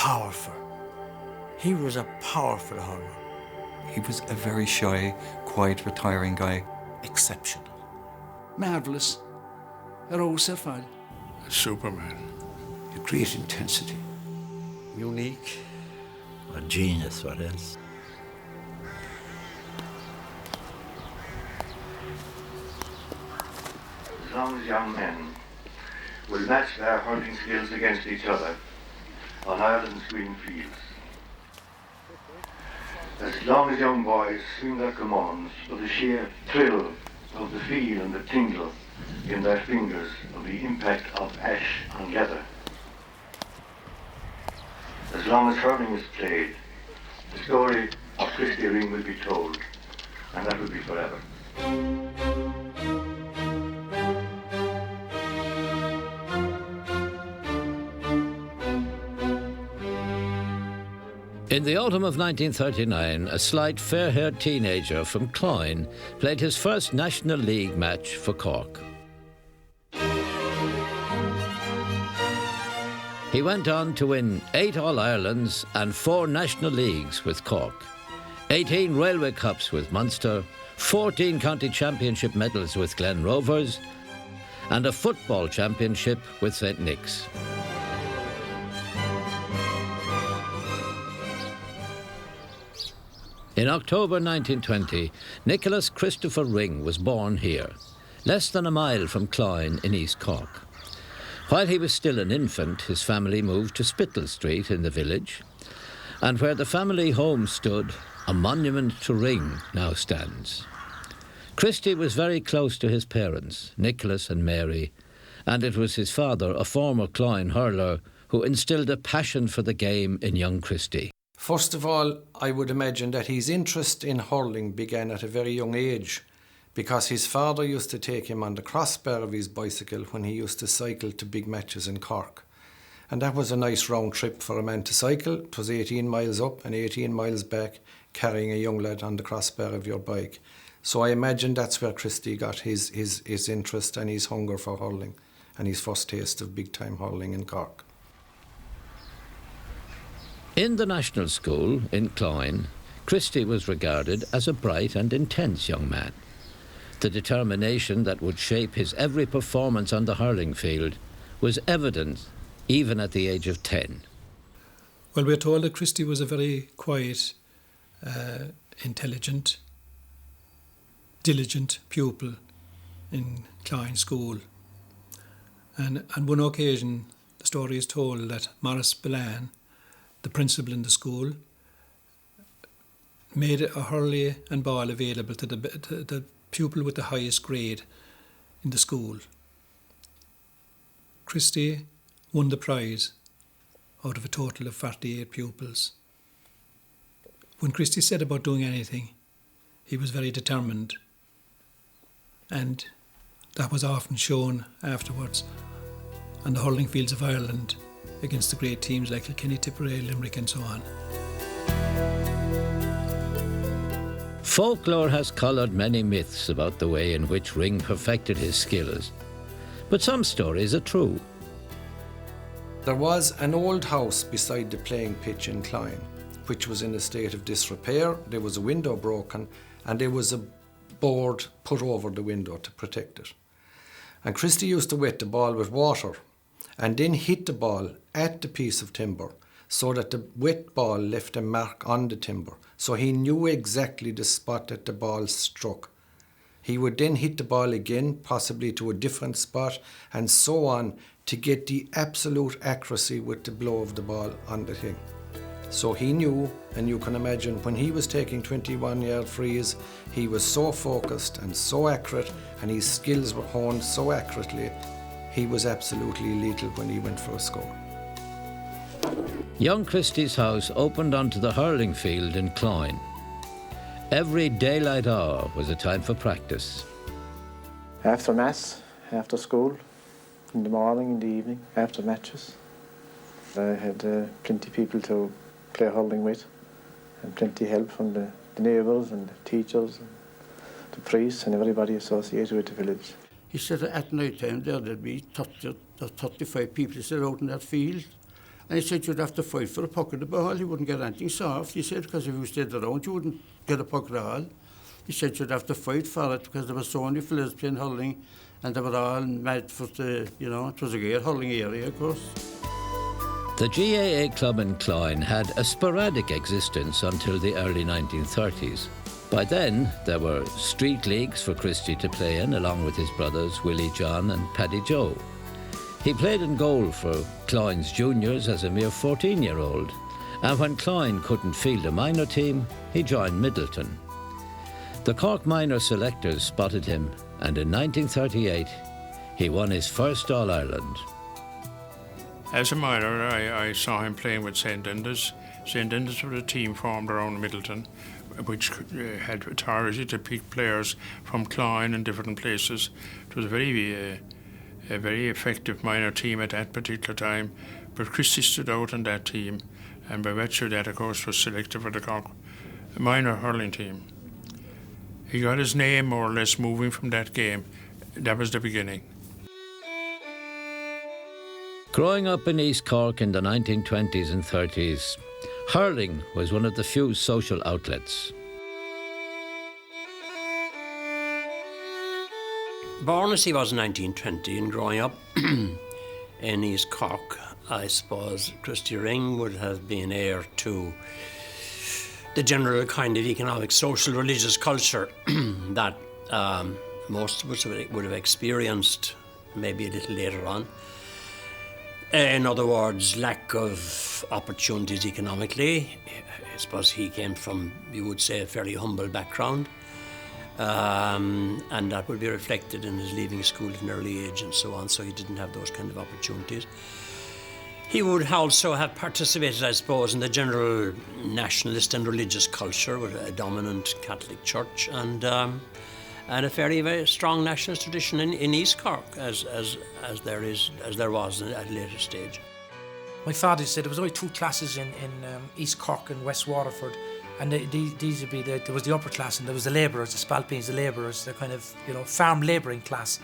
powerful. He was a powerful hurler. He was a very shy, quiet, retiring guy. Exceptional. Marvellous. Cerfal. Superman. A great intensity. Unique. A genius, what else? As long as young men will match their hurling skills against each other on Ireland's green fields. As long as young boys swing their commands for the sheer thrill of the feel and the tingle in their fingers of the impact of ash on leather. As long as hurling is played, the story of Christy Ring will be told, and that will be forever. In the autumn of 1939, a slight fair-haired teenager from Cloyne played his first National League match for Cork. He went on to win 8 All-Irelands and 4 National Leagues with Cork, 18 Railway Cups with Munster, 14 County Championship medals with Glen Rovers, and a football championship with St. Nick's. In October 1920, Nicholas Christopher Ring was born here, less than a mile from Cloyne in East Cork. While he was still an infant, his family moved to Spittal Street in the village, and where the family home stood, a monument to Ring now stands. Christy was very close to his parents, Nicholas and Mary, and it was his father, a former Cloyne hurler, who instilled a passion for the game in young Christy. First of all, I would imagine that his interest in hurling began at a very young age, because his father used to take him on the crossbar of his bicycle when he used to cycle to big matches in Cork. And that was a nice round trip for a man to cycle. It was 18 miles up and 18 miles back, carrying a young lad on the crossbar of your bike. So I imagine that's where Christy got his interest and his hunger for hurling, and his first taste of big-time hurling in Cork. In the National School in Cloyne, Christy was regarded as a bright and intense young man. The determination that would shape his every performance on the hurling field was evident even at the age of 10. Well, we're told that Christy was a very quiet, intelligent, diligent pupil in Cloyne School. And on one occasion, the story is told that Maurice Billan, the principal in the school, made a hurley and ball available to the pupil with the highest grade in the school. Christy won the prize out of a total of 48 pupils. When Christy set about doing anything, he was very determined, and that was often shown afterwards on the hurling fields of Ireland against the great teams like Kilkenny, Tipperary, Limerick and so on. Folklore has coloured many myths about the way in which Ring perfected his skills, but some stories are true. There was an old house beside the playing pitch in Cloyne, which was in a state of disrepair. There was a window broken, and there was a board put over the window to protect it. And Christy used to wet the ball with water and then hit the ball at the piece of timber so that the wet ball left a mark on the timber. So he knew exactly the spot that the ball struck. He would then hit the ball again, possibly to a different spot, and so on, to get the absolute accuracy with the blow of the ball on the thing. So he knew, and you can imagine when he was taking 21-yard frees, he was so focused and so accurate, and his skills were honed so accurately, he was absolutely lethal when he went for a score. Young Christy's house opened onto the hurling field in Cloyne. Every daylight hour was a time for practice. After mass, after school, in the morning, in the evening, after matches. I had plenty of people to play hurling with, and plenty of help from the neighbours and the teachers and the priests and everybody associated with the village. He said at night time there'd be 30 or 35 people out in that field, And he said you'd have to fight for a puck of the ball. You wouldn't get anything soft, he said, because if you stayed around, you wouldn't get a puck at all. He said you'd have to fight for it because there were so many fellas playing hurling and they were all mad for the, it was a great hurling area, of course. The GAA club in Cloyne had a sporadic existence until the early 1930s. By then, there were street leagues for Christy to play in, along with his brothers Willie John and Paddy Joe. He played in goal for Cloyne's juniors as a mere 14-year-old, and when Cloyne couldn't field a minor team, he joined Middleton. The Cork minor selectors spotted him, and in 1938, he won his first All-Ireland. As a minor, I saw him playing with St. Dundas. St. Dundas was a team formed around Middleton, which had authority to pick players from Cloyne and different places. It was a very effective minor team at that particular time, but Christy stood out on that team, and by virtue of that, of course, was selected for the Cork minor hurling team. He got his name more or less moving from that game. That was the beginning. Growing up in East Cork in the 1920s and 30s, hurling was one of the few social outlets. Born as he was in 1920 and growing up in East Cork, I suppose Christy Ring would have been heir to the general kind of economic, social, religious culture that most of us would have experienced maybe a little later on. In other words, lack of opportunities economically. I suppose he came from, you would say, a fairly humble background. And that would be reflected in his leaving school at an early age and so on, so he didn't have those kind of opportunities. He would also have participated, I suppose, in the general nationalist and religious culture with a dominant Catholic church and a very strong nationalist tradition in East Cork, as there was at a later stage. My father said there was only two classes in East Cork and West Waterford, and these would be there was the upper class and there was the labourers, the spalpeens, the labourers, the kind of farm labouring class.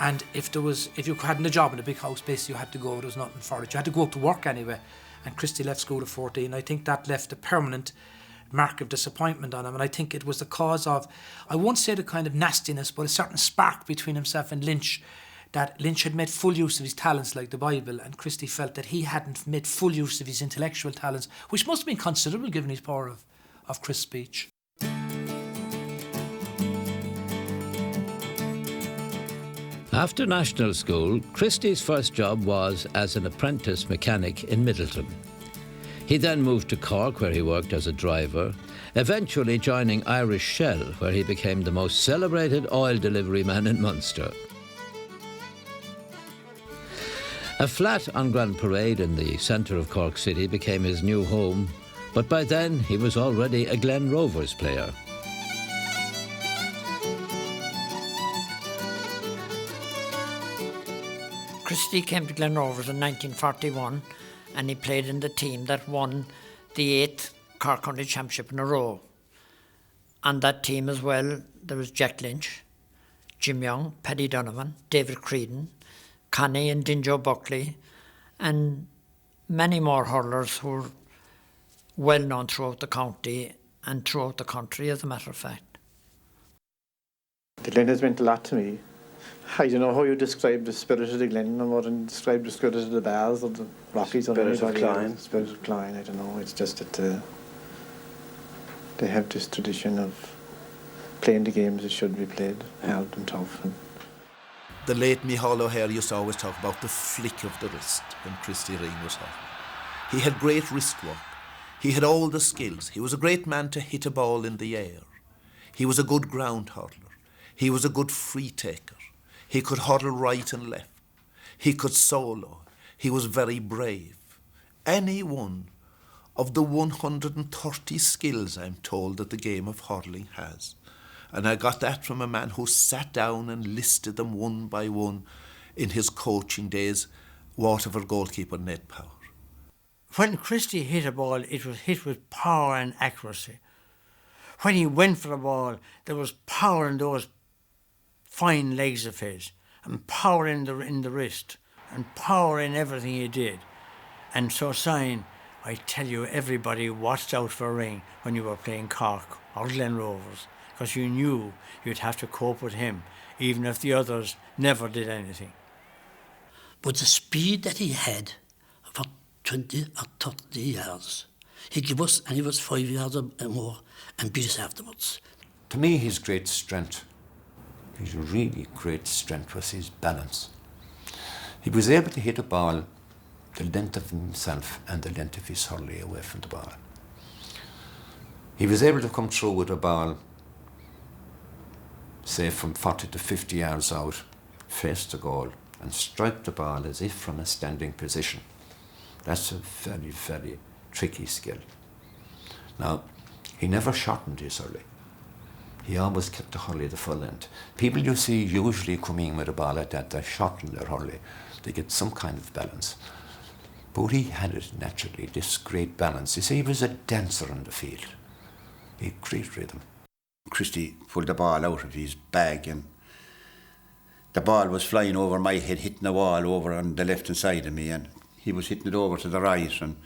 And if you hadn't a job in a big house, basically you had to go. There was nothing for it. You had to go to work anyway. And Christy left school at 14. I think that left a permanent mark of disappointment on him, and I think it was the cause of, I won't say the kind of nastiness, but a certain spark between himself and Lynch, that Lynch had made full use of his talents like the Bible, and Christy felt that he hadn't made full use of his intellectual talents, which must have been considerable given his power of crisp speech. After national school, Christy's first job was as an apprentice mechanic in Middleton. He then moved to Cork, where he worked as a driver, eventually joining Irish Shell, where he became the most celebrated oil delivery man in Munster. A flat on Grand Parade in the centre of Cork City became his new home, but by then he was already a Glen Rovers player. Christy came to Glen Rovers in 1941, and he played in the team that won the 8th Cork County Championship in a row. On that team as well, there was Jack Lynch, Jim Young, Paddy Donovan, David Creedon, Connie and Dinjo Buckley, and many more hurlers who were well known throughout the county and throughout the country, as a matter of fact. The Glen has meant a lot to me. I don't know how you describe the spirit of the Glen, or more than describe the spirit of the Bars or the Rockies or the Spirit of Cloyne. I don't know. It's just that they have this tradition of playing the games that should be played, hard and tough. And the late Micheál O'Hare used to always talk about the flick of the wrist when Christy Ring was hurling. He had great wrist work. He had all the skills. He was a great man to hit a ball in the air. He was a good ground hurler. He was a good free taker. He could hurl right and left. He could solo. He was very brave. Any one of the 130 skills, I'm told, that the game of hurling has. And I got that from a man who sat down and listed them one by one in his coaching days, Waterford goalkeeper Ned Power. When Christy hit a ball, it was hit with power and accuracy. When he went for the ball, there was power in those fine legs of his, and power in the wrist, and power in everything he did. And so sign, I tell you, everybody watched out for Ring when you were playing Cork or Glen Rovers, because you knew you'd have to cope with him, even if the others never did anything. But the speed that he had for 20 or 30 years, he gave us, and he was 5 years or more, and beat us afterwards. To me, his great strength, his really great strength was his balance. He was able to hit a ball the length of himself and the length of his hurley away from the ball. He was able to come through with a ball, say from 40 to 50 yards out, face the goal, and strike the ball as if from a standing position. That's a very, very tricky skill. Now, he never shortened his hurley. He always kept the hurley the full length. People you see usually coming in with a ball like that, they shorten their hurley. They get some kind of balance. But he had it naturally, this great balance. You see, he was a dancer on the field. He had great rhythm. Christy pulled the ball out of his bag and the ball was flying over my head, hitting the wall over on the left hand side of me, and he was hitting it over to the right. And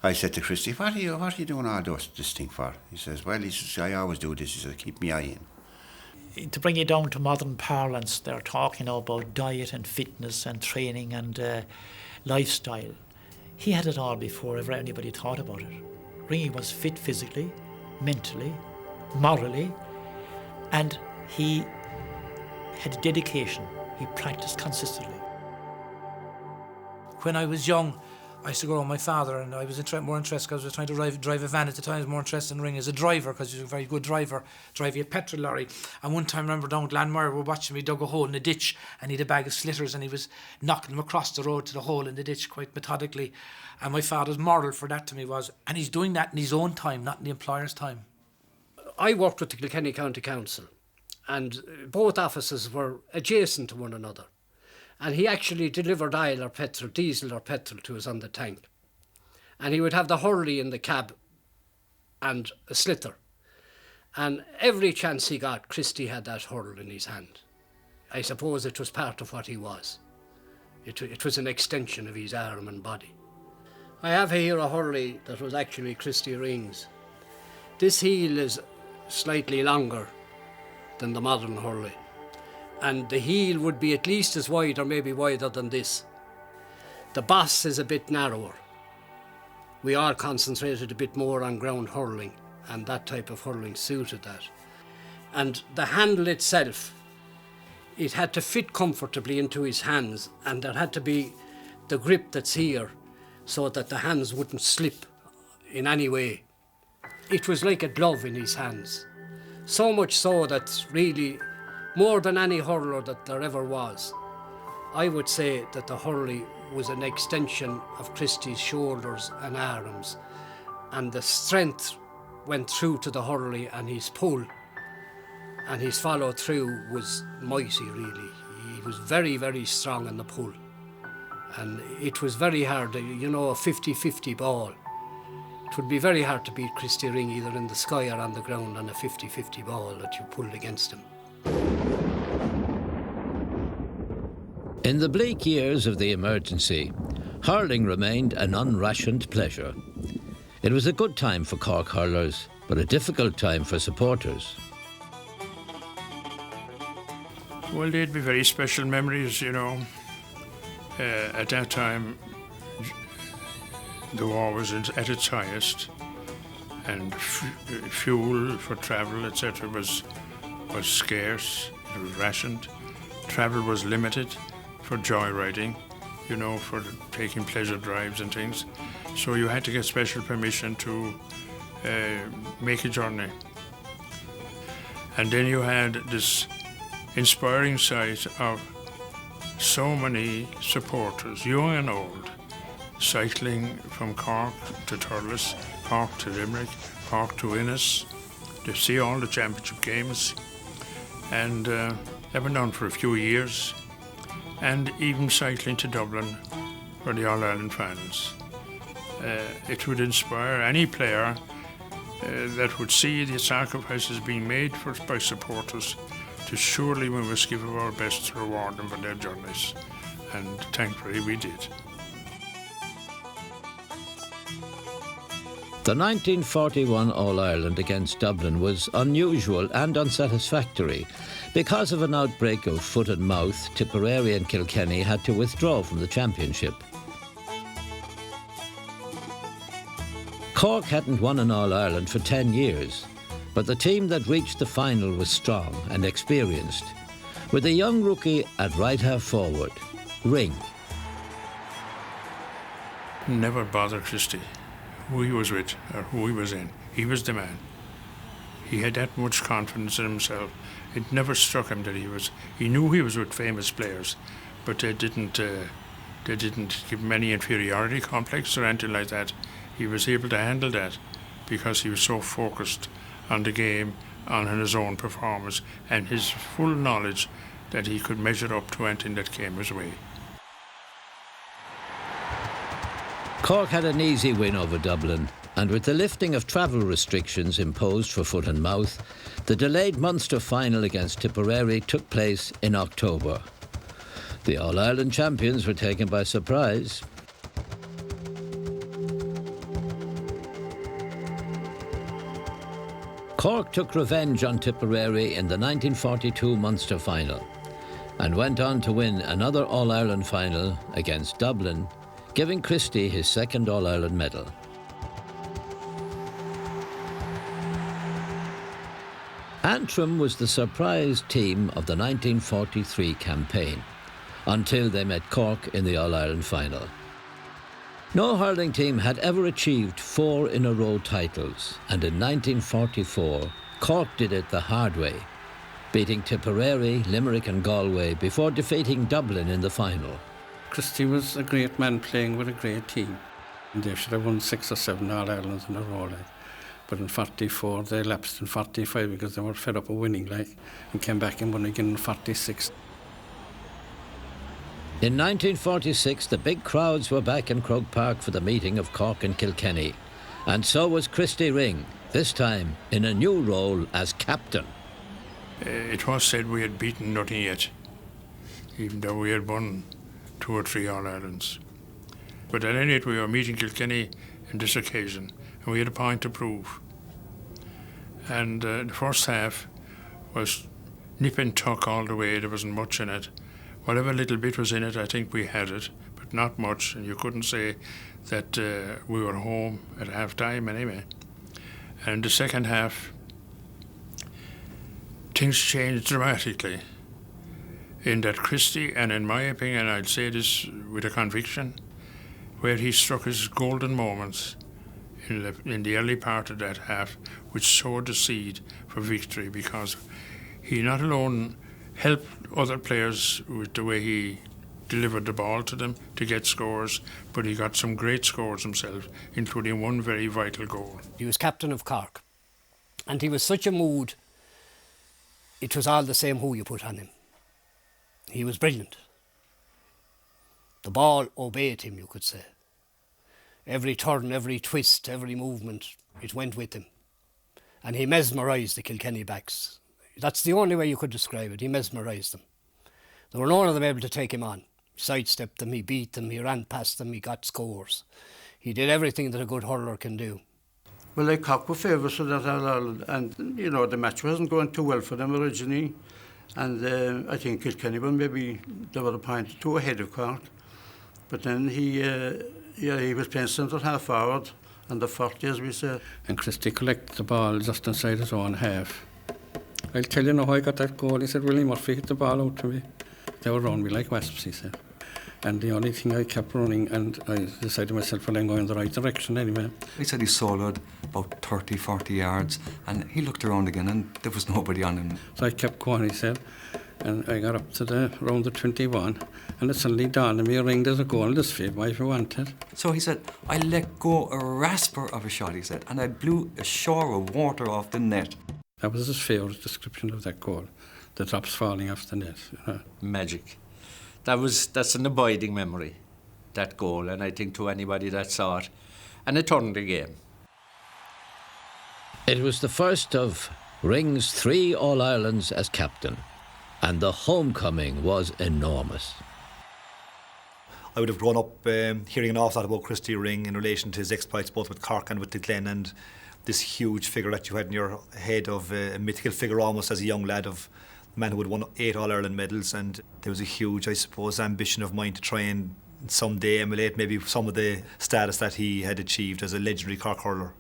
I said to Christy, what are you doing all this thing for? He says, well, he says, I always do this. He says, keep my eye in. To bring it down to modern parlance, they're talking about diet and fitness and training and lifestyle. He had it all before ever anybody thought about it. Ringy was fit physically, mentally, morally, and he had dedication. He practiced consistently. When I was young, I used to go around with my father, and I was more interested because I was trying to drive a van at the time. I was more interested in Ring as a driver because he was a very good driver, driving a petrol lorry. And one time, I remember down Glanmire, we were watching me dug a hole in a ditch, and he had a bag of slitters, and he was knocking them across the road to the hole in the ditch quite methodically. And my father's moral for that to me was, and he's doing that in his own time, not in the employer's time. I worked with the Kilkenny County Council, and both offices were adjacent to one another. And he actually delivered oil or petrol, diesel or petrol to us on the tank. And he would have the hurley in the cab and a sliotar. And every chance he got, Christy had that hurl in his hand. I suppose it was part of what he was. It was an extension of his arm and body. I have here a hurley that was actually Christy Ring's. This heel is slightly longer than the modern hurley. And the heel would be at least as wide or maybe wider than this. The boss is a bit narrower. We all concentrated a bit more on ground hurling, and that type of hurling suited that. And the handle itself, it had to fit comfortably into his hands, and there had to be the grip that's here so that the hands wouldn't slip in any way. It was like a glove in his hands. So much so that really, more than any hurler that there ever was, I would say that the hurley was an extension of Christy's shoulders and arms, and the strength went through to the hurley, and his pull and his follow through was mighty really. He was very, very strong in the pull, and it was very hard, you know, a 50-50 ball. It would be very hard to beat Christy Ring either in the sky or on the ground on a 50-50 ball that you pulled against him. In the bleak years of the emergency, hurling remained an unrationed pleasure. It was a good time for Cork hurlers, but a difficult time for supporters. Well, they'd be very special memories, you know. At that time, the war was at its highest, and fuel for travel, etc., was scarce. It was rationed. Travel was limited for joyriding, you know, for taking pleasure drives and things. So you had to get special permission to make a journey. And then you had this inspiring sight of so many supporters, young and old, cycling from Cork to Thurles, Cork to Limerick, Cork to Innis, to see all the championship games. And that went on for a few years, and even cycling to Dublin for the All-Ireland finals. It would inspire any player that would see the sacrifices being made by supporters to surely we must give our best to reward them for their journeys. And thankfully we did. The 1941 All-Ireland against Dublin was unusual and unsatisfactory. Because of an outbreak of foot and mouth, Tipperary and Kilkenny had to withdraw from the championship. Cork hadn't won an All-Ireland for 10 years, but the team that reached the final was strong and experienced, with a young rookie at right half forward, Ring. Never bothered Christy who he was with or who he was in. He was the man. He had that much confidence in himself. It never struck him that he knew he was with famous players, but they didn't give him any inferiority complex or anything like that. He was able to handle that because he was so focused on the game, on his own performance, and his full knowledge that he could measure up to anything that came his way. Cork had an easy win over Dublin, and with the lifting of travel restrictions imposed for foot and mouth, the delayed Munster final against Tipperary took place in October. The All-Ireland champions were taken by surprise. Cork took revenge on Tipperary in the 1942 Munster final and went on to win another All-Ireland final against Dublin, giving Christy his second All-Ireland medal. Antrim was the surprise team of the 1943 campaign, until they met Cork in the All-Ireland final. No hurling team had ever achieved 4 in a row titles, and in 1944, Cork did it the hard way, beating Tipperary, Limerick and Galway before defeating Dublin in the final. Christy was a great man playing with a great team. And they should have won 6 or 7 All-Irelands in a row. But in 44, they lapsed in 45 because they were fed up of winning, and came back and won again in 46. In 1946, the big crowds were back in Croke Park for the meeting of Cork and Kilkenny. And so was Christy Ring, this time in a new role as captain. It was said we had beaten nothing yet, even though we had won 2 or 3 All-Irelands. But at any rate, we were meeting Kilkenny on this occasion, and we had a point to prove. And the first half was nip and tuck all the way. There wasn't much in it. Whatever little bit was in it, I think we had it, but not much, and you couldn't say that we were home at half-time anyway. And the second half, things changed dramatically, in that Christy, and in my opinion, I'd say this with a conviction, where he struck his golden moments in the early part of that half, which sowed the seed for victory, because he not alone helped other players with the way he delivered the ball to them to get scores, but he got some great scores himself, including one very vital goal. He was captain of Cork, and he was such a mood, it was all the same who you put on him. He was brilliant. The ball obeyed him, you could say. Every turn, every twist, every movement, it went with him. And he mesmerised the Kilkenny backs. That's the only way you could describe it. He mesmerised them. There were none of them able to take him on. He sidestepped them, he beat them, he ran past them, he got scores. He did everything that a good hurler can do. Well, Cork were favourites for that All-Ireland, and, the match wasn't going too well for them originally. And I think Kilkenny were maybe, they were a point or 2 ahead of Cork. But then he was playing centre half forward, and the 40, as we said. And Christy collected the ball just inside his own half. I'll tell you now how I got that goal. He said, Willie Murphy hit the ball out to me. They were around me like wasps, he said. And the only thing I kept running, and I decided to myself, well, I'm going in the right direction anyway. He said he soloed about 30, 40 yards, and he looked around again, and there was nobody on him. So I kept going, he said, and I got up to around the 21, and it suddenly dawned on me, Ring, there's a goal in this field, why if you want it? So he said, I let go a rasper of a shot, he said, and I blew a shower of water off the net. That was his favourite description of that goal, the drops falling off the net. Magic. That's an abiding memory, that goal, and I think to anybody that saw it, and it turned the game. It was the first of Ring's 3 All-Irelands as captain, and the homecoming was enormous. I would have grown up hearing an awful lot about Christy Ring in relation to his exploits both with Cork and with the Glen, and this huge figure that you had in your head of a mythical figure almost as a young lad of a man who had won 8 All-Ireland medals, and there was a huge, I suppose, ambition of mine to try and someday emulate maybe some of the status that he had achieved as a legendary Cork hurler.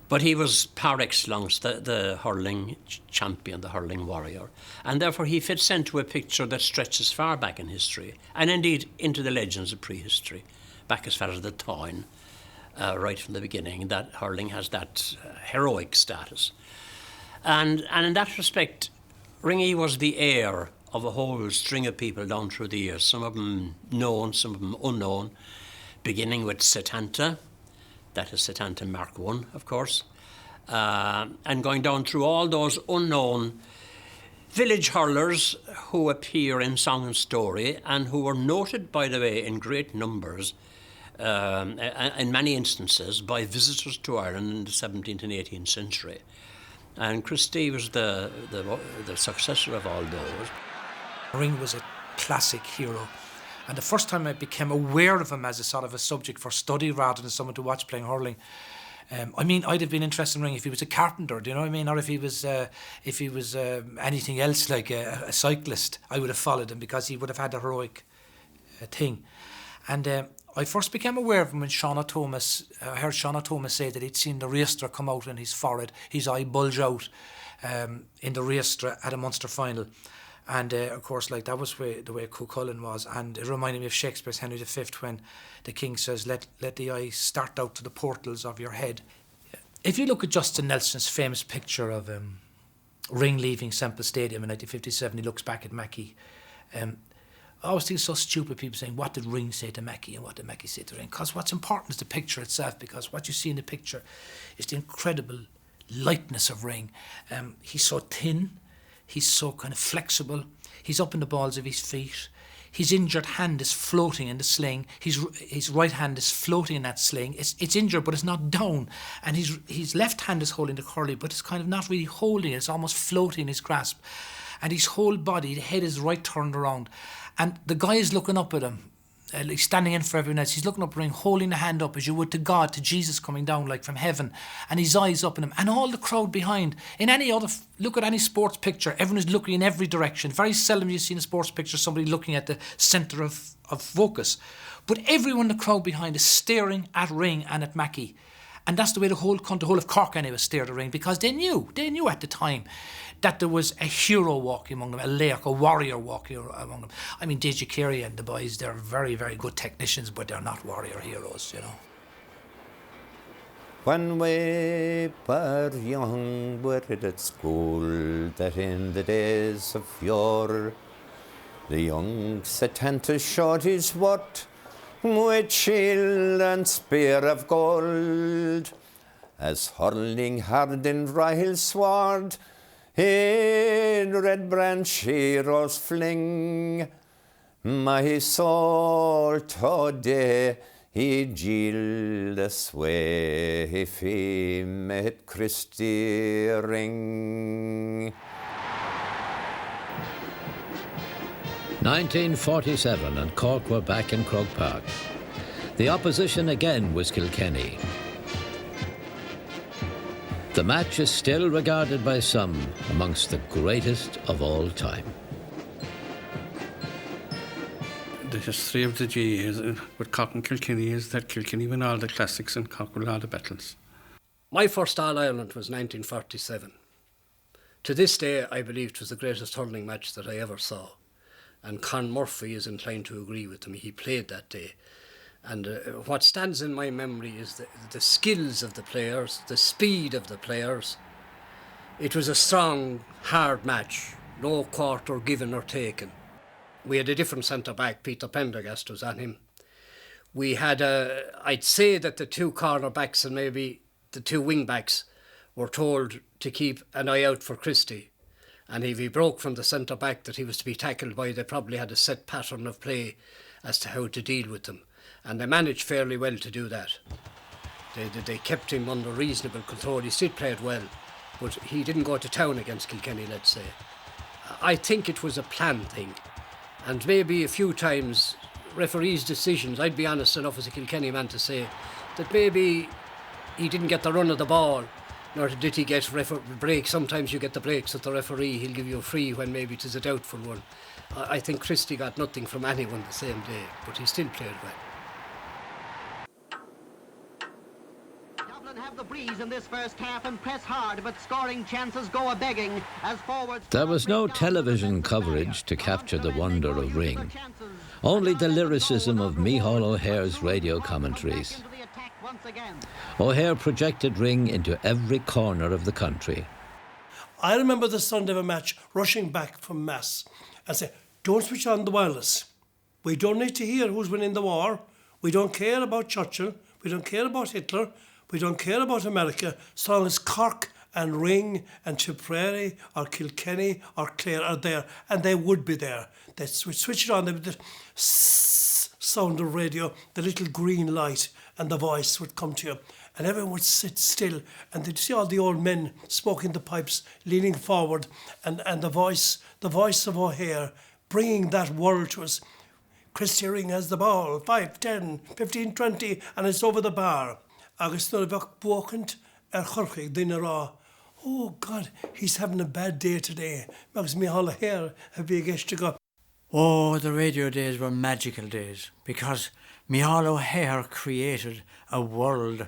But he was par excellence the hurling champion, the hurling warrior, and therefore he fits into a picture that stretches far back in history, and indeed into the legends of prehistory, back as far as the Táin, right from the beginning, that hurling has that heroic status. And in that respect, Ringy was the heir of a whole string of people down through the years, some of them known, some of them unknown, beginning with Setanta, that is Setanta Mark I, of course, and going down through all those unknown village hurlers who appear in song and story and who were noted, by the way, in great numbers, in many instances, by visitors to Ireland in the 17th and 18th century. And Christy was the successor of all those. Ring was a classic hero. And the first time I became aware of him as a sort of a subject for study rather than someone to watch playing hurling, I mean, I'd have been interested in Ring if he was a carpenter, do you know what I mean? Or if he was anything else like a cyclist, I would have followed him because he would have had a heroic thing. And I first became aware of him when Shauna Thomas, I heard Shauna Thomas say that he'd seen the raistra come out in his forehead, his eye bulge out in the raistra at a Munster final. And of course, like that was the way Cuchulainn was, and it reminded me of Shakespeare's Henry V when the king says, "Let the eye start out to the portals of your head." If you look at Justin Nelson's famous picture of Ring leaving Semple Stadium in 1957, he looks back at Mackey. I always think it's so stupid, people saying, "What did Ring say to Mackey and what did Mackey say to Ring?" Because what's important is the picture itself, because what you see in the picture is the incredible lightness of Ring. He's so thin. He's so kind of flexible. He's up in the balls of his feet. His injured hand is floating in the sling. His right hand is floating in that sling. It's injured, but it's not down. And his left hand is holding the curly, but it's kind of not really holding it. It's almost floating in his grasp. And his whole body, the head is right turned around. And the guy is looking up at him. He's standing in for everyone else. He's looking up at Ring, holding the hand up as you would to God, to Jesus coming down like from heaven, and his eyes up at him, and all the crowd behind. In any other, look at any sports picture, everyone is looking in every direction. Very seldom you see in a sports picture somebody looking at the centre of focus. But everyone in the crowd behind is staring at Ring and at Mackey. And that's the way the whole of Cork anyway stared at Ring, because they knew at the time that there was a hero walking among them, a lairk, a warrior walking among them. I mean, Deji Carey and the boys, they're very, very good technicians, but they're not warrior heroes, you know. When we were young, we read at school that in the days of yore, the young Setanta showed his worth with shield and spear of gold, as hurling hard in Rahil sword, in red branch heroes fling. My soul today he'd yield this way if he met Christy Ring. 1947 and Cork were back in Croke Park. The opposition again was Kilkenny. The match is still regarded by some amongst the greatest of all time. The history of the GA with Cork and Kilkenny is that Kilkenny win all the classics and Cork win all the battles. My first All-Ireland was 1947. To this day, I believe it was the greatest hurling match that I ever saw. And Con Murphy is inclined to agree with me. He played that day. And what stands in my memory is the skills of the players, the speed of the players. It was a strong, hard match, no quarter given or taken. We had a different centre-back, Peter Pendergast was on him. We had I'd say that the two cornerbacks and maybe the two wing-backs were told to keep an eye out for Christy. And if he broke from the centre-back that he was to be tackled by, they probably had a set pattern of play as to how to deal with them. And they managed fairly well to do that. They kept him under reasonable control. He still played well, but he didn't go to town against Kilkenny, let's say. I think it was a planned thing. And maybe a few times referees' decisions, I'd be honest enough as a Kilkenny man to say that maybe he didn't get the run of the ball, nor did he get breaks. Sometimes you get the breaks at the referee, he'll give you a free when maybe it is a doubtful one. I think Christy got nothing from anyone the same day, but he still played well. Have the breeze in this first half and press hard, but scoring chances go a-begging as forwards... There was no television coverage to capture the wonder of Ring. Only the lyricism of Micheál O'Hare's radio commentaries. O'Hare projected Ring into every corner of the country. I remember the Sunday of a match rushing back from Mass and say, don't switch on the wireless. We don't need to hear who's winning the war. We don't care about Churchill. We don't care about Hitler. We don't care about America, so long as Cork and Ring and Tipperary or Kilkenny or Clare are there, and they would be there. They'd switch it on, they would the sound of radio, the little green light, and the voice would come to you. And everyone would sit still, and they'd see all the old men smoking the pipes, leaning forward, and the voice of O'Hare, bringing that world to us. Christy Ring has the ball, 5, 10, 15, 20, and it's over the bar. Agus nuair bheadh buachant chorcaigh duine rá. Oh God, he's having a bad day today. Agus Micheál O'Hare a bhí éiste go. Oh, the radio days were magical days because Micheál O'Hare created a world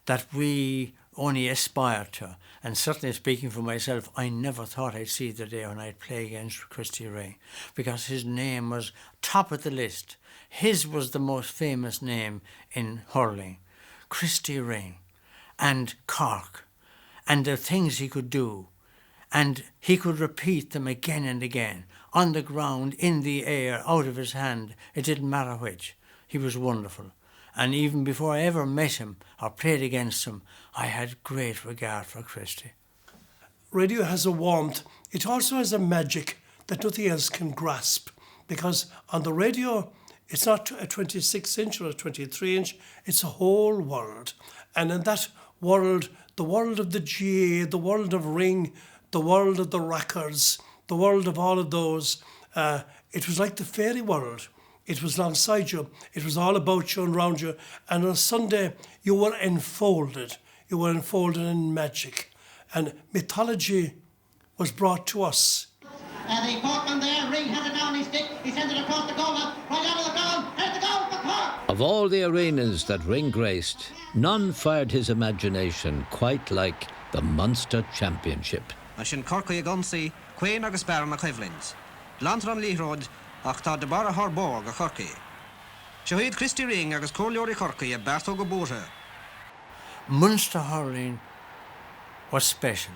that we only aspire to. And certainly speaking for myself, I never thought I'd see the day when I'd play against Christy Ring because his name was top of the list. His was the most famous name in hurling. Christy Ring and Cork and the things he could do, and he could repeat them again and again on the ground, in the air, out of his hand. It didn't matter which. He was wonderful, and even before I ever met him or played against him, I had great regard for Christy. Radio has a warmth. It also has a magic that nothing else can grasp, because on the radio it's not a 26-inch or a 23-inch, it's a whole world. And in that world, the world of the GA, the world of Ring, the world of the Rackers, the world of all of those, it was like the fairy world. It was alongside you. It was all about you and around you. And on a Sunday, you were enfolded. You were enfolded in magic. And mythology was brought to us. The Corkman there, Ring has it down his stick, he sends it across the goal, right out of the ground, there's the goal for Cork! Of all the arenas that Ring graced, none fired his imagination quite like the Munster Championship. Sin Corcaigh a gonsaí, Quain agus Bear na Cuimhlins. Lantran Líród ach tá de bar a Harborg a Corcaigh. Sehuid Christy Ring agus Corleory Corcaigh a Bertho go Búrtha. Munster hurling was special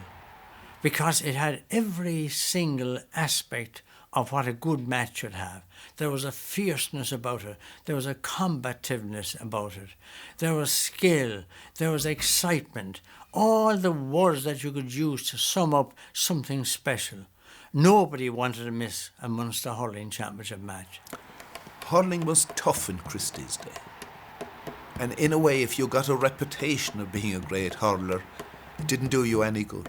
because it had every single aspect of what a good match should have. There was a fierceness about it. There was a combativeness about it. There was skill. There was excitement. All the words that you could use to sum up something special. Nobody wanted to miss a Munster hurling championship match. Hurling was tough in Christy's day. And in a way, if you got a reputation of being a great hurler, it didn't do you any good.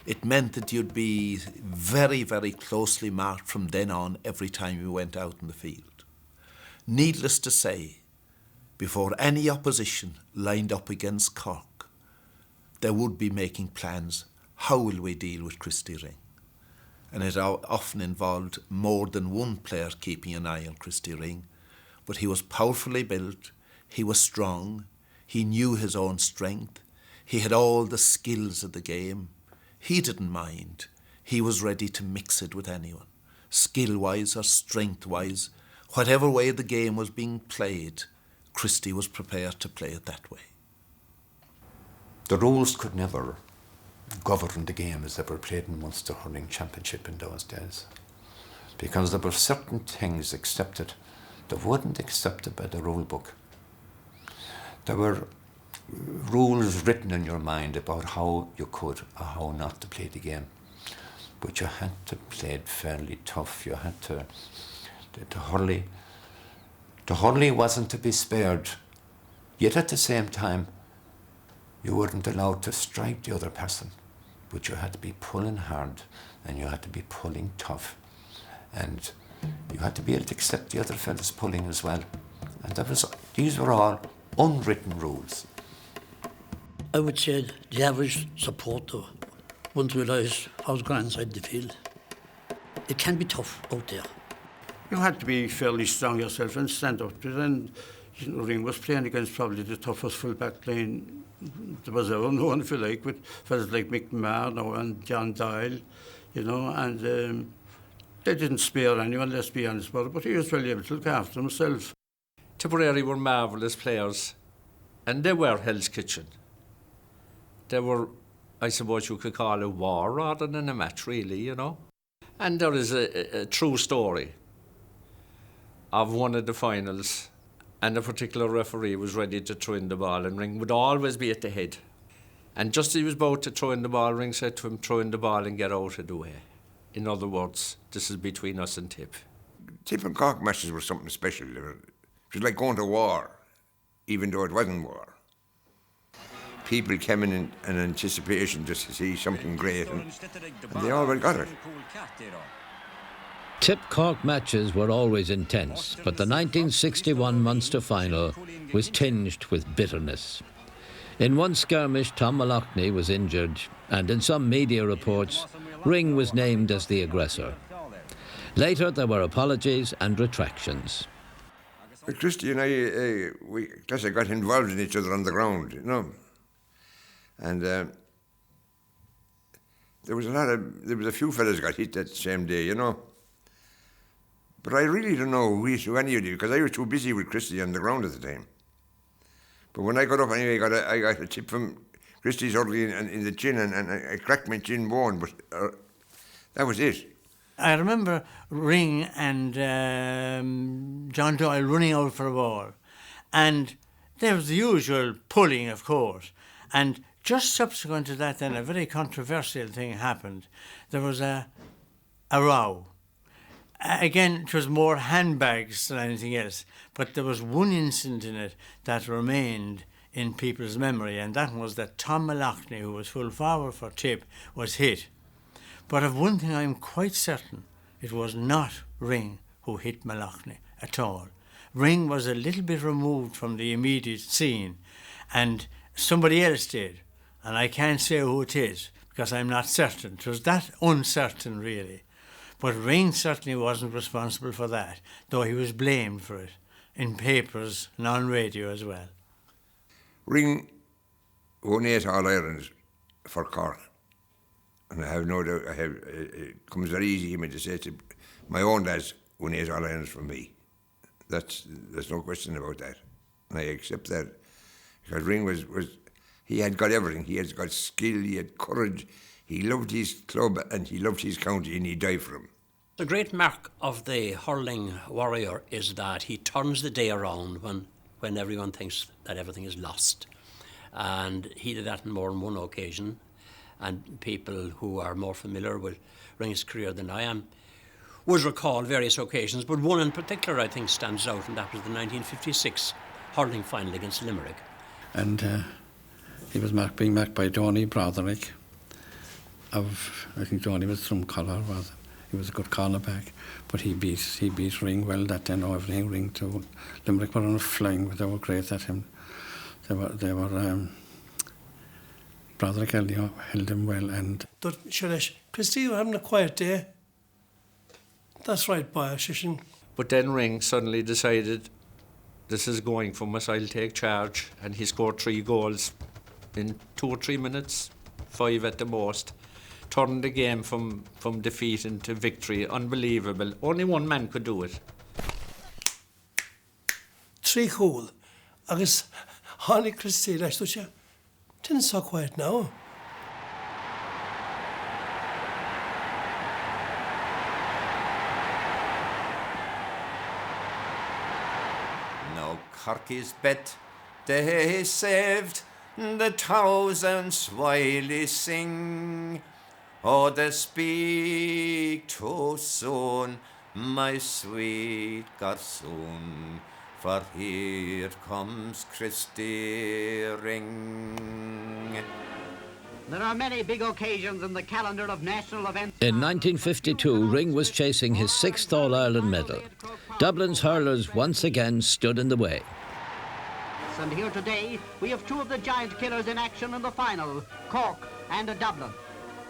It meant that you'd be very, very closely marked from then on every time you went out in the field. Needless to say, before any opposition lined up against Cork, they would be making plans. How will we deal with Christy Ring? And it often involved more than one player keeping an eye on Christy Ring. But he was powerfully built, he was strong, he knew his own strength, he had all the skills of the game. He didn't mind. He was ready to mix it with anyone, skill-wise or strength-wise. Whatever way the game was being played, Christy was prepared to play it that way. The rules could never govern the game as they were played in Munster Hurling Championship in those days, because there were certain things accepted that weren't accepted by the rule book. There were rules written in your mind about how you could or how not to play the game, but you had to play it fairly tough. You had to. The hurley wasn't to be spared, yet at the same time you weren't allowed to strike the other person, but you had to be pulling hard and you had to be pulling tough, and you had to be able to accept the other fellas pulling as well. And these were all unwritten rules. I would say the average supporter wouldn't realise I was going inside the field. It can be tough out there. You had to be fairly strong yourself and stand up to it. And Ring was playing against probably the toughest full-back line there was ever known, if you like, with fellas like Mick Marno and John Doyle, and they didn't spare anyone, let's be honest about it, but he was really able to look after himself. Tipperary were marvellous players, and they were Hell's Kitchen. They were, I suppose you could call it a war rather than a match, really, And there is a true story of one of the finals, and a particular referee was ready to throw in the ball, and Ring would always be at the head. And just as he was about to throw in the ball, Ring said to him, throw in the ball and get out of the way. In other words, this is between us and Tip. Tip and Cork matches were something special. It was like going to war, even though it wasn't war. People came in anticipation just to see something great, and they always got it. Tip Cork matches were always intense, but the 1961 Munster final was tinged with bitterness. In one skirmish, Tom Malachny was injured, and in some media reports, Ring was named as the aggressor. Later, there were apologies and retractions. Christy and I got involved in each other on the ground, And there was a few fellas got hit that same day, But I really don't know who any of you, because I was too busy with Christy on the ground at the time. But when I got up anyway, I got a tip from Christy's early in the chin, and I cracked my chin bone, but that was it. I remember Ring and John Doyle running out for a ball, and there was the usual pulling, of course, and just subsequent to that then a very controversial thing happened. There was a row. Again, it was more handbags than anything else, but there was one incident in it that remained in people's memory, and that was that Tom Malachny, who was full forward for Tip, was hit. But of one thing I'm quite certain, it was not Ring who hit Malachny at all. Ring was a little bit removed from the immediate scene, and somebody else did, and I can't say who it is, because I'm not certain. It was that uncertain, really. But Ring certainly wasn't responsible for that, though he was blamed for it, in papers and on radio as well. Ring won 8 All-Irelands for Cork. And I have no doubt, it comes very easy for me to say to my own lads won 8 All-Irelands for me. There's no question about that. And I accept that. Because Ring he had got everything. He had got skill, he had courage, he loved his club and he loved his county, and he died for him. The great mark of the hurling warrior is that he turns the day around when everyone thinks that everything is lost. And he did that on more than one occasion. And people who are more familiar with Ring's career than I am would recall various occasions, but one in particular I think stands out, and that was the 1956 hurling final against Limerick. And he was being marked by Johnny Broderick I think Johnny was from Collar, he was a good cornerback, but he beat Ring well that day. Everything Ring to Limerick were on a flying, but they were great at him. They were Broderick held him well, and Christy, you're having a quiet day. That's right, boy, Shishin. But then Ring suddenly decided, this is going from us, I'll take charge, and he scored 3 goals in 2 or 3 minutes, 5 at the most. Turned the game from defeat into victory. Unbelievable. Only one man could do it. 3 cool. Agus Honey Christy, leis do you? Didn't so quiet now. No Corky's bet, they saved, the thousands wily sing. Oh, they speak too soon, my sweet garçon, for here comes Christy Ring. There are many big occasions in the calendar of national events. In 1952, Ring was chasing his 6th All-Ireland medal. Dublin's hurlers once again stood in the way. And here today, we have two of the giant killers in action in the final, Cork and Dublin.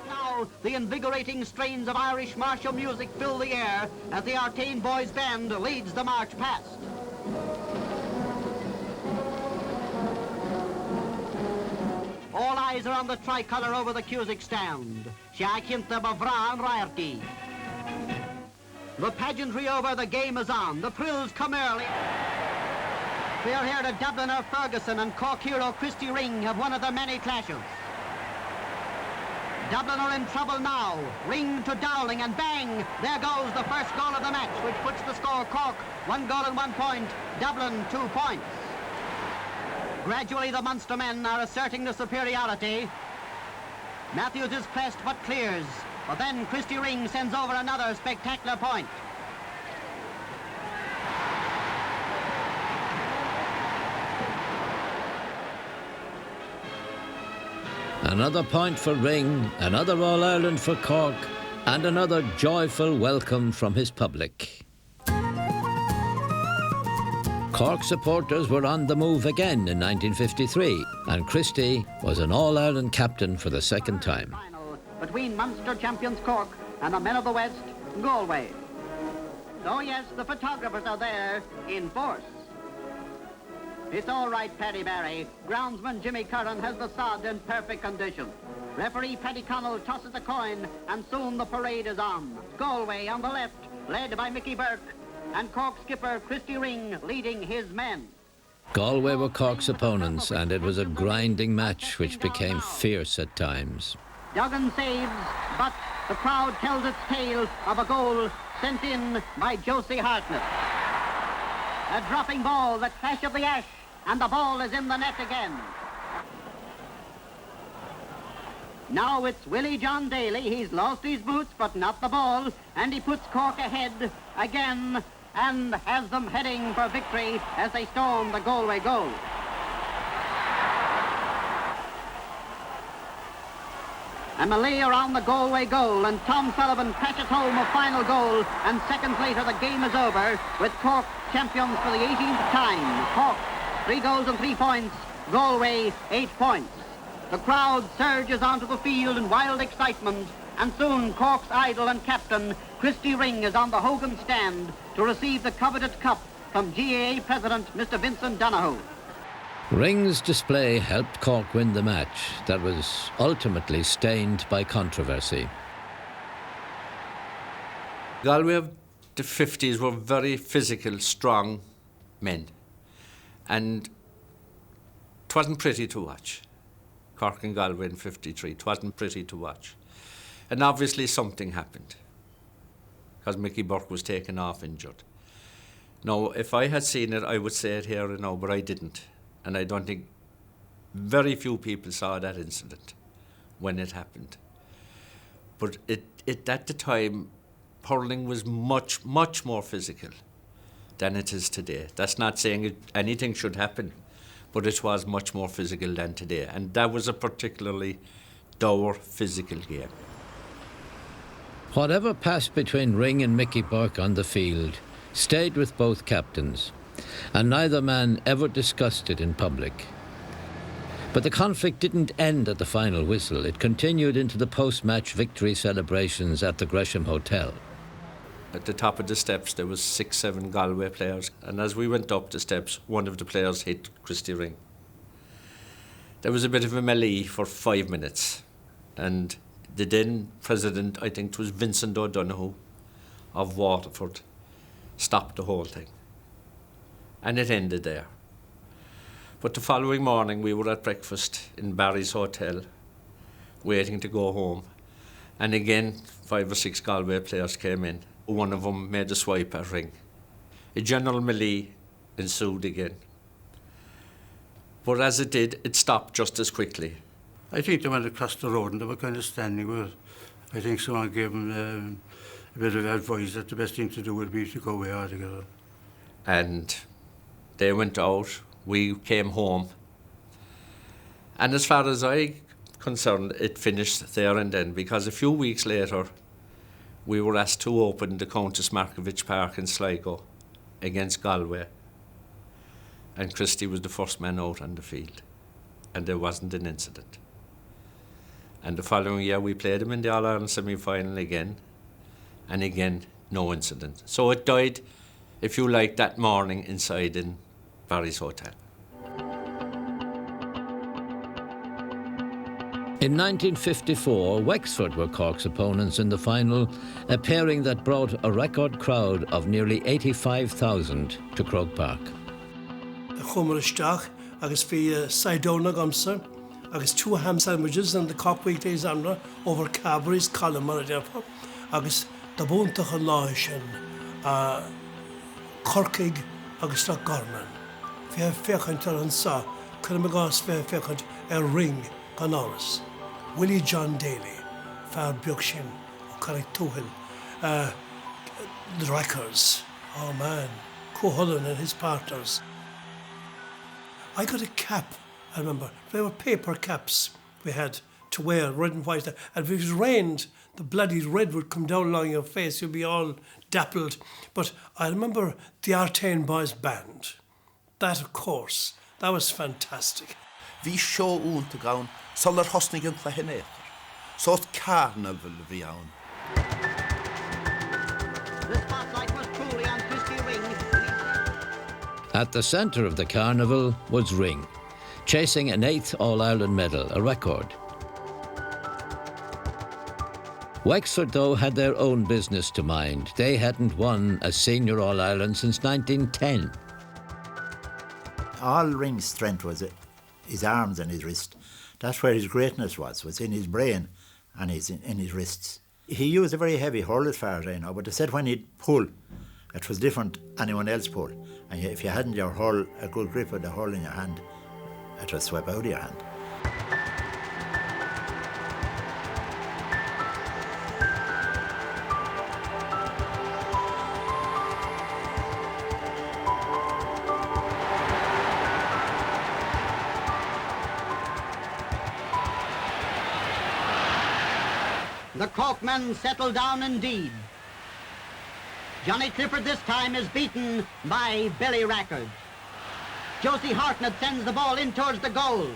Now, the invigorating strains of Irish martial music fill the air as the Artane Boys Band leads the march past. All eyes are on the tricolour over the Cusick stand. The pageantry over, the game is on. The thrills come early. We are here to Dubliner Ferguson and Cork hero Christy Ring have one of the many clashes. Dublin are in trouble now. Ring to Dowling and bang! There goes the first goal of the match, which puts the score Cork 1 goal and 1 point, Dublin 2 points. Gradually the Munster men are asserting the superiority. Matthews is pressed but clears. But then Christy Ring sends over another spectacular point. Another point for Ring, another All-Ireland for Cork, and another joyful welcome from his public. Cork supporters were on the move again in 1953, and Christy was an All-Ireland captain for the second time. Between Munster champions Cork and the men of the West, Galway. Oh yes, the photographers are there in force. It's all right, Paddy Barry. Groundsman Jimmy Curran has the sod in perfect condition. Referee Paddy Connell tosses a coin, and soon the parade is on. Galway on the left, led by Mickey Burke, and Cork skipper Christy Ring leading his men. Galway were Cork's opponents, and it was a grinding match which became fierce at times. Duggan saves, but the crowd tells its tale of a goal sent in by Josie Hartnett. A dropping ball, the clash of the ash, and the ball is in the net again. Now it's Willie John Daly. He's lost his boots, but not the ball, and he puts Cork ahead again and has them heading for victory as they storm the Galway goal. A melee around the Galway goal, and Tom Sullivan crashes home a final goal, and seconds later the game is over with Cork champions for the 18th time. Cork 3 goals and 3 points, Galway 8 points. The crowd surges onto the field in wild excitement, and soon Cork's idol and captain, Christy Ring, is on the Hogan stand to receive the coveted cup from GAA President Mr. Vincent Donoghue. Ring's display helped Cork win the match that was ultimately stained by controversy. Galway of the 50s were very physical, strong men. And it wasn't pretty to watch. Cork and Galway in 53, it wasn't pretty to watch. And obviously something happened, because Mickey Burke was taken off injured. Now, if I had seen it, I would say it here and now, but I didn't. And I don't think very few people saw that incident when it happened. But it at the time, hurling was much, much more physical than it is today. That's not saying anything should happen, but it was much more physical than today. And that was a particularly dour physical game. Whatever passed between Ring and Mickey Burke on the field stayed with both captains, and neither man ever discussed it in public. But the conflict didn't end at the final whistle. It continued into the post-match victory celebrations at the Gresham Hotel. At the top of the steps, there was 6-7 Galway players, and as we went up the steps, one of the players hit Christy Ring. There was a bit of a melee for 5 minutes, and the then president, I think it was Vincent O'Donoghue of Waterford, stopped the whole thing. And it ended there. But the following morning, we were at breakfast in Barry's Hotel, waiting to go home. And again, 5 or 6 Galway players came in. One of them made a swipe at Ring. A general melee ensued again. But as it did, it stopped just as quickly. I think they went across the road and they were kind of standing with, I think someone gave them a bit of advice that the best thing to do would be to go away altogether. And they went out, we came home. And as far as I concerned, it finished there and then, because a few weeks later, we were asked to open the Countess Markievicz Park in Sligo against Galway. And Christy was the first man out on the field. And there wasn't an incident. And the following year, we played him in the All-Ireland semi-final again. And again, no incident. So it died, if you like, that morning inside in Barry's Hotel. In 1954, Wexford were Cork's opponents in the final, a pairing that brought a record crowd of nearly 85,000 to Croke Park. Chumaristeach, agus fi Sidona Gumser, agus 2 ham sandwiches and the Cork Weekday Examiner over Cadbury's column on the airport, agus da búntach an láisin, Corkig agus da Gorman. Fi fechant an sa, cynnig gas fi fechant ring gan áras. Willie John Daly, Far Bukshin, Carrick Tuhin, the Records, oh man, Coholland and his partners. I got a cap, I remember. They were paper caps we had to wear, red and white. And if it rained, the bloody red would come down along your face. You'd be all dappled. But I remember the Artane Boys Band. That, of course, that was fantastic. Bhí seo únta gán, solar hosnig an chlehenéchar. Sort carnival bhí ann. The spotlight was truly on Christy Ring. At the centre of the carnival was Ring, chasing an 8th All-Ireland medal, a record. Wexford, though, had their own business to mind. They hadn't won a senior All-Ireland since 1910. All Ring's strength was his arms and his wrist. That's where his greatness was in his brain and in his wrists. He used a very heavy hurl as far as I know, but they said when he'd pull, it was different anyone else pull. And if you hadn't your hurl, a good grip of the hurl in your hand, it would sweep out of your hand. The Corkmen settle down indeed. Johnny Clifford this time is beaten by Billy Rackard. Josie Hartnett sends the ball in towards the goal.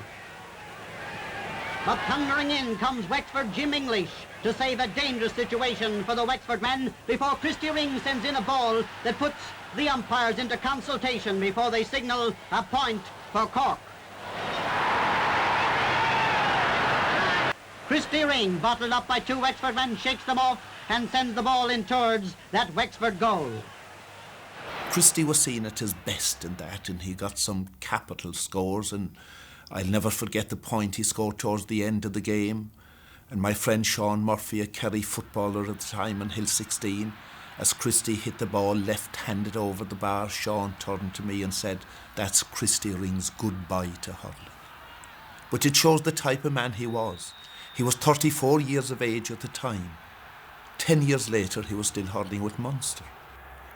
But thundering in comes Wexford Jim English to save a dangerous situation for the Wexford men before Christy Ring sends in a ball that puts the umpires into consultation before they signal a point for Cork. Christy Ring, bottled up by 2 Wexford men, shakes them off and sends the ball in towards that Wexford goal. Christy was seen at his best in that, and he got some capital scores, and I'll never forget the point he scored towards the end of the game. And my friend Sean Murphy, a Kerry footballer at the time in Hill 16, as Christy hit the ball left-handed over the bar, Sean turned to me and said, "That's Christy Ring's goodbye to hurling." But it shows the type of man he was. He was 34 years of age at the time. 10 years later, he was still hurling with Munster.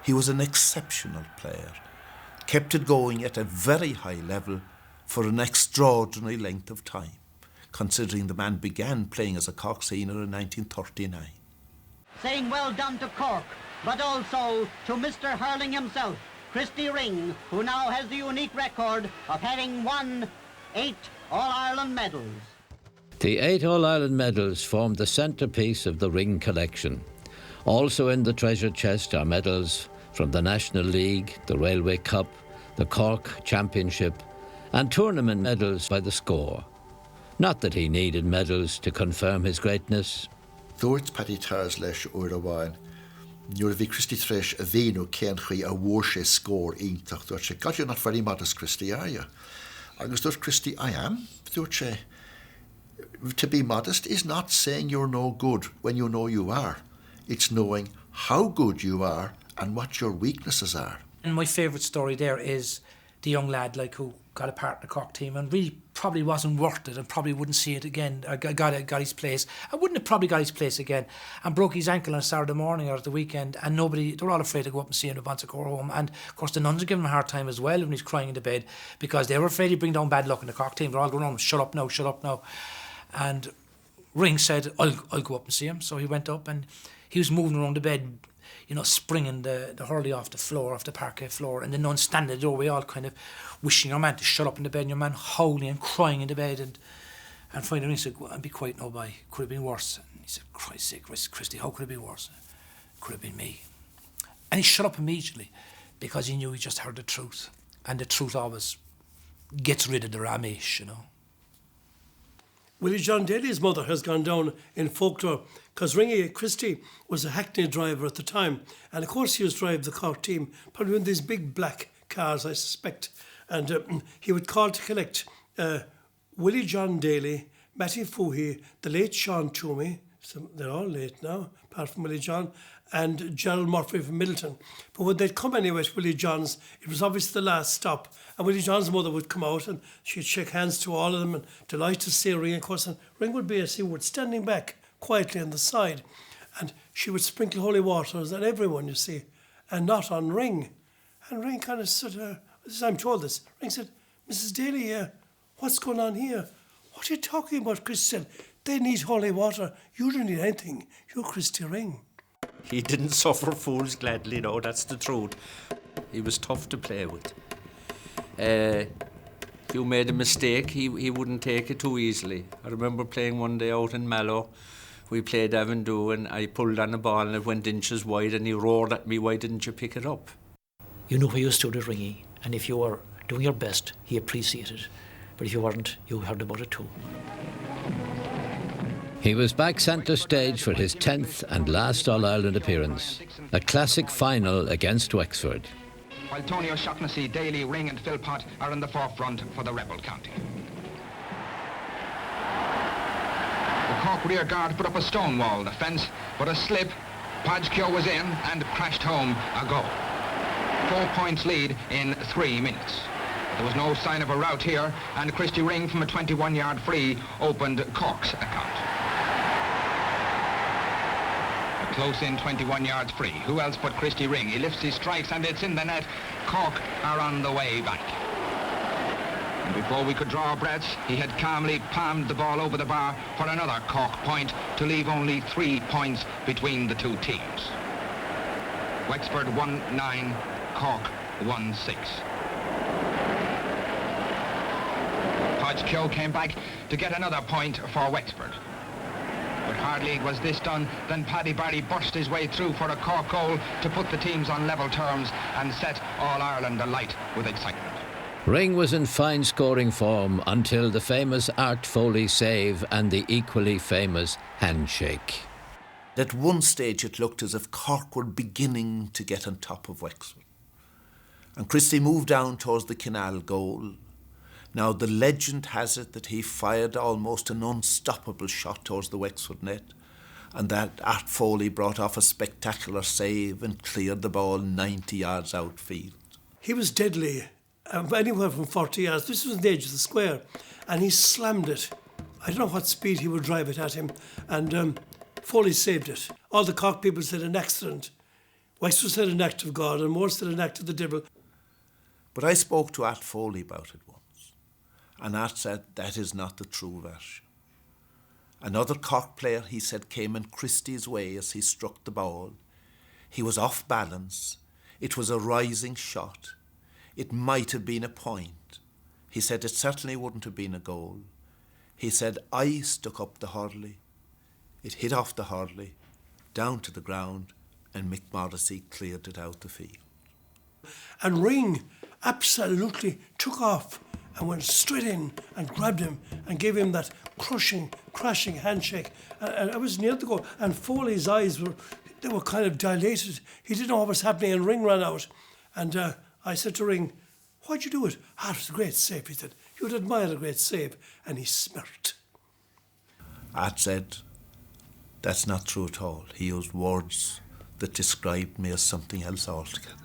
He was an exceptional player, kept it going at a very high level for an extraordinary length of time, considering the man began playing as a Cork senior in 1939. Saying well done to Cork, but also to Mr. Hurling himself, Christy Ring, who now has the unique record of having won 8 All-Ireland medals. The 8 All-Ireland medals formed the centrepiece of the Ring collection. Also in the treasure chest are medals from the National League, the Railway Cup, the Cork Championship, and tournament medals by the score. Not that he needed medals to confirm his greatness. Dúirt Paddy Tars leis uair amháin, nuair a bhí Christy Thresh a bhíonú cén chuí a bhuair sé scór iontach, dúirt sé, "God, you're not very modest, Christy, are you?" Agus dúirt Christy, "I am." Dúirt sé, "To be modest is not saying you're no good when you know you are. It's knowing how good you are and what your weaknesses are." And my favourite story there is the young lad who got a part in the Cork team and really probably wasn't worth it and probably wouldn't see it again, got his place, and wouldn't have probably got his place again, and broke his ankle on a Saturday morning or at the weekend, and they were all afraid to go up and see him at once to go home. And of course the nuns are giving him a hard time as well when he's crying in the bed, because they were afraid he'd bring down bad luck in the Cork team. They're all going on, shut up now. And Ring said, I'll go up and see him. So he went up and he was moving around the bed, you know, springing the hurley off the floor, off the parquet floor, and the nun standing at the doorway, all kind of wishing your man to shut up in the bed, and your man howling and crying in the bed. And finally Ring said, go and be quiet now, boy. Could have been worse. And he said, Christ's sake, Christy, how could it be worse? Could have been me. And he shut up immediately because he knew he just heard the truth. And the truth always gets rid of the ramish, you know. Willie John Daly's mother has gone down in folklore because Ringy Christy was a hackney driver at the time. And of course he was driving the Cork team, probably one of these big black cars, I suspect. And he would call to collect Willie John Daly, Matty Foohey, the late Sean Toomey, so they're all late now, apart from Willie John, and Gerald Murphy from Middleton. But when they'd come anyway to Willie John's, it was obviously the last stop. And Willie John's mother would come out and she'd shake hands to all of them and delight to see Ring, of course. And Ring would be, as he would, standing back quietly on the side. And she would sprinkle holy waters on everyone, you see, and not on Ring. And Ring kind of said, as I'm told this, Ring said, Mrs. Daly, what's going on here? What are you talking about? Christy said, they need holy water. You don't need anything. You're Christy Ring. He didn't suffer fools gladly, no, that's the truth. He was tough to play with. If you made a mistake, he wouldn't take it too easily. I remember playing one day out in Mallow. We played Avondhu and I pulled on a ball and it went inches wide and he roared at me, why didn't you pick it up? You knew where you stood at Ringy, and if you were doing your best, he appreciated it. But if you weren't, you heard about it too. He was back centre stage for his 10th and last All-Ireland appearance, a classic final against Wexford. While Tony O'Shaughnessy, Daly, Ring and Philpott are in the forefront for the rebel county. The Cork rear guard put up a stone wall defence, but a slip, Podge Keogh was in and crashed home a goal. 4 points lead in 3 minutes. There was no sign of a rout here, and Christy Ring from a 21-yard free opened Cork's account. A close-in 21 yards free. Who else but Christy Ring? He lifts his strikes and it's in the net. Cork are on the way back. And before we could draw our breaths, he had calmly palmed the ball over the bar for another Cork point to leave only 3 points between the two teams. Wexford 1-9, Cork 1-6. Podge Keogh came back to get another point for Wexford. But hardly was this done than Paddy Barry burst his way through for a Cork goal to put the teams on level terms and set all Ireland alight with excitement. Ring was in fine scoring form until the famous Art Foley save and the equally famous handshake. At one stage it looked as if Cork were beginning to get on top of Wexford. And Christy moved down towards the Canal goal. Now, the legend has it that he fired almost an unstoppable shot towards the Wexford net, and that Art Foley brought off a spectacular save and cleared the ball 90 yards outfield. He was deadly, anywhere from 40 yards. This was the edge of the square, and he slammed it. I don't know what speed he would drive it at him, and Foley saved it. All the Cork people said an accident. Wexford said an act of God, and Moore said an act of the devil. But I spoke to Art Foley about it once. And Art said that is not the true version. Another Cork player, he said, came in Christy's way as he struck the ball. He was off balance. It was a rising shot. It might have been a point. He said it certainly wouldn't have been a goal. He said, I stuck up the hurley. It hit off the hurley, down to the ground, and Mick Morrissey cleared it out the field. And Ring absolutely took off and went straight in and grabbed him and gave him that crushing, crashing handshake. And I was near the goal, and Foley's eyes were kind of dilated. He didn't know what was happening, and Ring ran out. And I said to Ring, why'd you do it? It was a great save, he said. You would admire a great save. And he smirked. Art said, that's not true at all. He used words that described me as something else altogether.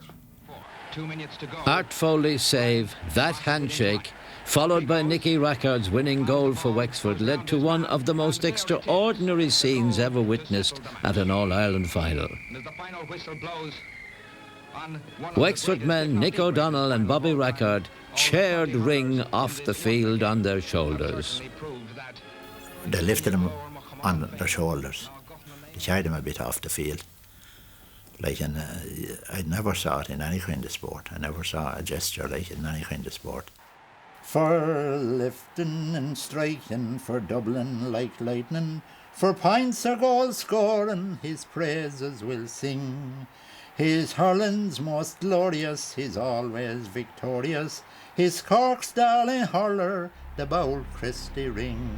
2 minutes to go. Art Foley's save, that handshake, followed by Nicky Rackard's winning goal for Wexford, led to one of the most extraordinary scenes ever witnessed at an All-Ireland final. Wexford men Nick O'Donnell and Bobby Rackard cheered Ring off the field on their shoulders. they lifted him on their shoulders. They carried him a bit off the field. Like I never saw it in any kind of sport. I never saw a gesture like it in any kind of sport. For lifting and striking, for doubling like lightning, for points or goals scoring, his praises will sing. His hurling's most glorious, he's always victorious. His Cork's darling hurler, the bold Christy Ring.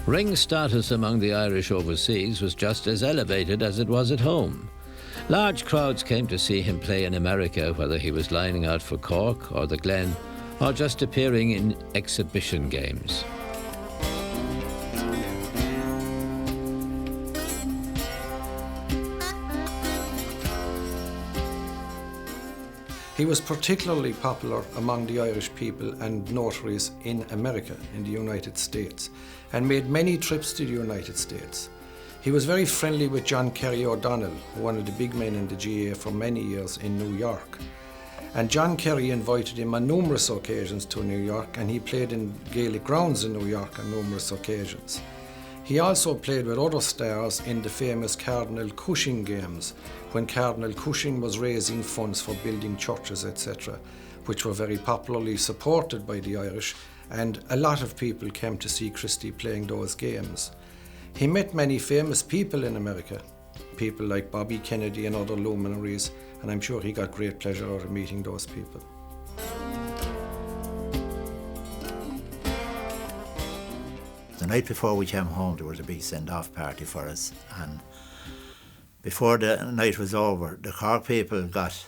Ring's status among the Irish overseas was just as elevated as it was at home. Large crowds came to see him play in America, whether he was lining out for Cork or the Glen, or just appearing in exhibition games. He was particularly popular among the Irish people and notaries in America, in the United States, and made many trips to the United States. He was very friendly with John Kerry O'Donnell, one of the big men in the GA for many years in New York. And John Kerry invited him on numerous occasions to New York, and he played in Gaelic grounds in New York on numerous occasions. He also played with other stars in the famous Cardinal Cushing games, when Cardinal Cushing was raising funds for building churches, etc., which were very popularly supported by the Irish, and a lot of people came to see Christy playing those games. He met many famous people in America, people like Bobby Kennedy and other luminaries, and I'm sure he got great pleasure out of meeting those people. The night before we came home, there was a big send-off party for us, and before the night was over, the Cork people got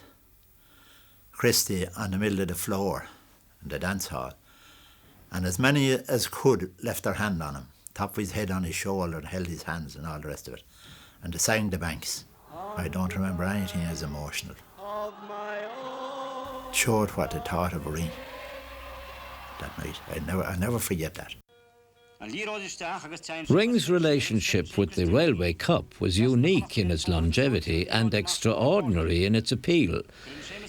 Christy on the middle of the floor in the dance hall, and as many as could left their hand on him, top of his head on his shoulder, and held his hands and all the rest of it, and they sang the banks. I don't remember anything as emotional. It showed what they thought of Ring that night. I never forget that. Ring's relationship with the Railway Cup was unique in its longevity and extraordinary in its appeal.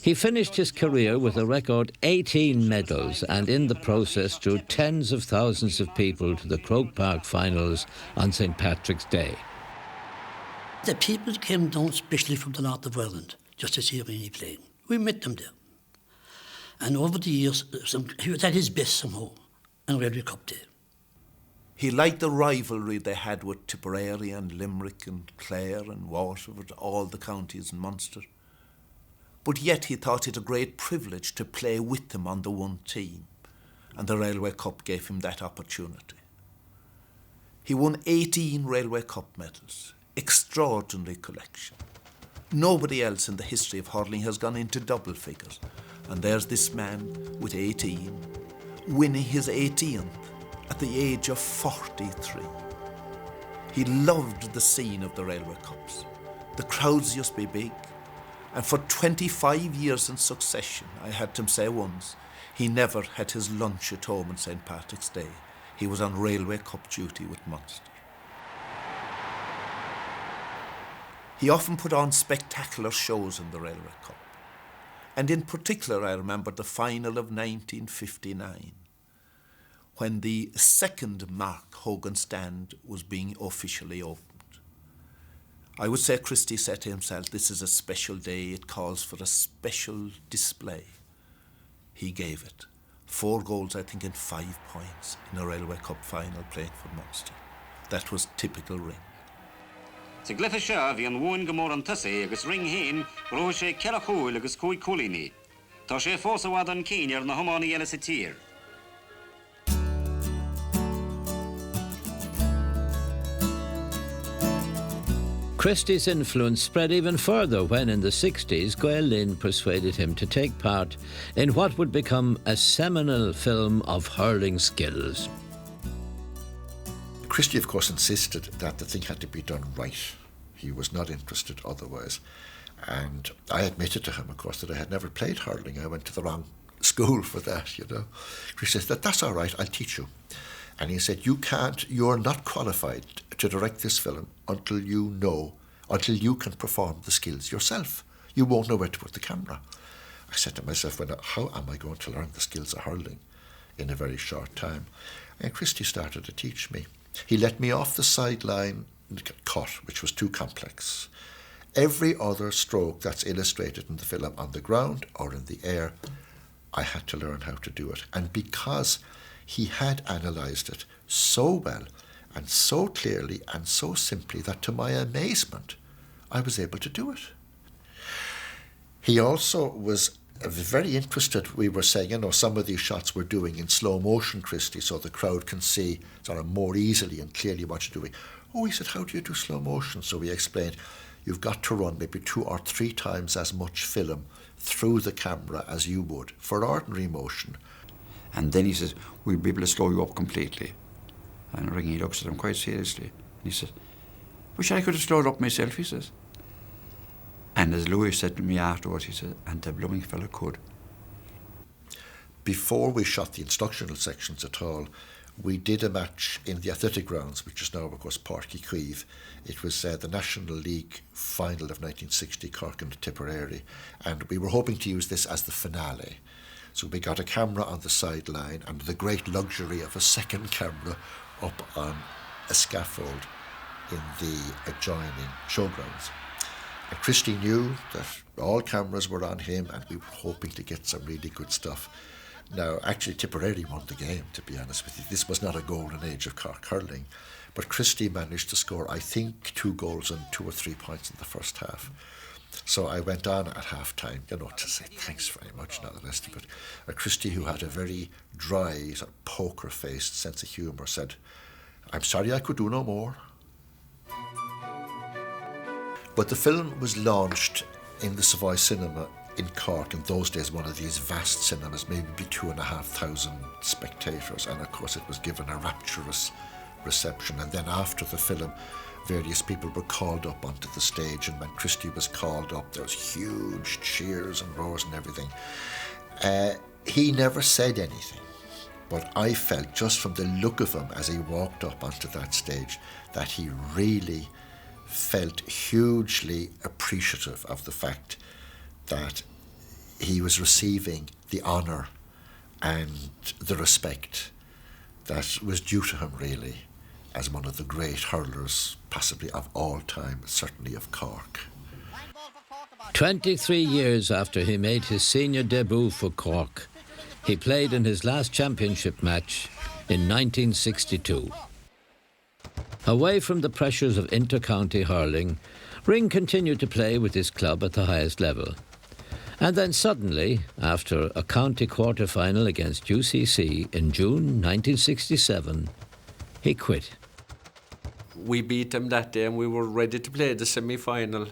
He finished his career with a record 18 medals and in the process drew tens of thousands of people to the Croke Park finals on St. Patrick's Day. The people came down especially from the north of Ireland just to see Ringy playing. We met them there. And over the years, he was at his best somehow on Railway Cup Day. He liked the rivalry they had with Tipperary and Limerick and Clare and Waterford, all the counties in Munster. But yet he thought it a great privilege to play with them on the one team, and the Railway Cup gave him that opportunity. He won 18 Railway Cup medals, extraordinary collection. Nobody else in the history of hurling has gone into double figures, and there's this man with 18, winning his 18th at the age of 43. He loved the scene of the Railway Cups. The crowds used to be big, and for 25 years in succession, I had him say once, he never had his lunch at home on St. Patrick's Day. He was on Railway Cup duty with Munster. He often put on spectacular shows in the Railway Cup. And in particular, I remember the final of 1959, when the second Mark Hogan stand was being officially opened. I would say Christy said to himself, this is a special day, it calls for a special display. He gave it. 4 goals, I think, and 5 points in a Railway Cup final playing for Munster. That was typical Ring. Sa glyfa seo bhí an bhuain go mór an tusa agus Ring hain ró sé ceile chúil agus cúig cúilíní. Tá sé fós a bhad an cín ar na hománaí eile sa tír. Christy's influence spread even further when, in the 60s, Gael Lynn persuaded him to take part in what would become a seminal film of hurling skills. Christy, of course, insisted that the thing had to be done right. He was not interested otherwise. And I admitted to him, of course, that I had never played hurling. I went to the wrong school for that, you know. Christy said, that's all right, I'll teach you. And he said, you're not qualified to direct this film until you can perform the skills yourself. You won't know where to put the camera. I said to myself, well, how am I going to learn the skills of hurling in a very short time? And Christy started to teach me. He let me off the sideline cut, which was too complex. Every other stroke that's illustrated in the film on the ground or in the air, I had to learn how to do it. And because he had analysed it so well and so clearly and so simply that to my amazement, I was able to do it. He also was very interested, we were saying, some of these shots we're doing in slow motion, Christy, so the crowd can see sort of more easily and clearly what you're doing. Oh, he said, how do you do slow motion? So we explained, you've got to run maybe 2 or 3 times as much film through the camera as you would for ordinary motion. And then he says, we'll be able to slow you up completely. And Ringy looks at him quite seriously. And he says, wish I could have slowed up myself, he says. And as Louis said to me afterwards, he said, and the blooming fella could. Before we shot the instructional sections at all, we did a match in the athletic grounds, which is now, of course, Páirc Uí Chaoimh. It was the National League final of 1960, Cork and Tipperary, and we were hoping to use this as the finale. So we got a camera on the sideline and the great luxury of a second camera up on a scaffold in the adjoining showgrounds. And Christy knew that all cameras were on him and we were hoping to get some really good stuff. Now, actually, Tipperary won the game, to be honest with you. This was not a golden age of Cork hurling. But Christy managed to score, I think, 2 goals and 2 or 3 points in the first half. So I went on at half-time, to say thanks very much and all the rest of it. Christy, who had a very dry, sort of poker-faced sense of humour, said, I'm sorry I could do no more. But the film was launched in the Savoy Cinema in Cork, in those days one of these vast cinemas, maybe 2,500 spectators, and of course it was given a rapturous reception. And then after the film, various people were called up onto the stage, and when Christy was called up, there was huge cheers and roars and everything. He never said anything, but I felt just from the look of him as he walked up onto that stage that he really felt hugely appreciative of the fact that he was receiving the honour and the respect that was due to him, really, as one of the great hurlers, possibly of all time, certainly of Cork. 23 years after he made his senior debut for Cork, he played in his last championship match in 1962. Away from the pressures of inter-county hurling, Ring continued to play with his club at the highest level. And then suddenly, after a county quarter-final against UCC in June 1967, he quit. We beat them that day and we were ready to play the semi-final.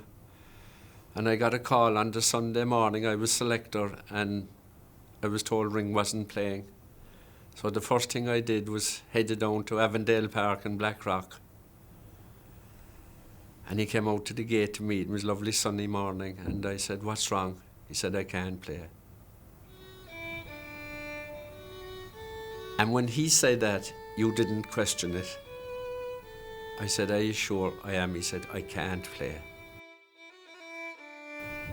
And I got a call on the Sunday morning. I was selector and I was told Ring wasn't playing. So the first thing I did was headed down to Avondale Park in Blackrock. And he came out to the gate to meet. It was a lovely sunny morning. And I said, what's wrong? He said, I can't play. And when he said that, you didn't question it. I said, are you sure? I am. He said, I can't play.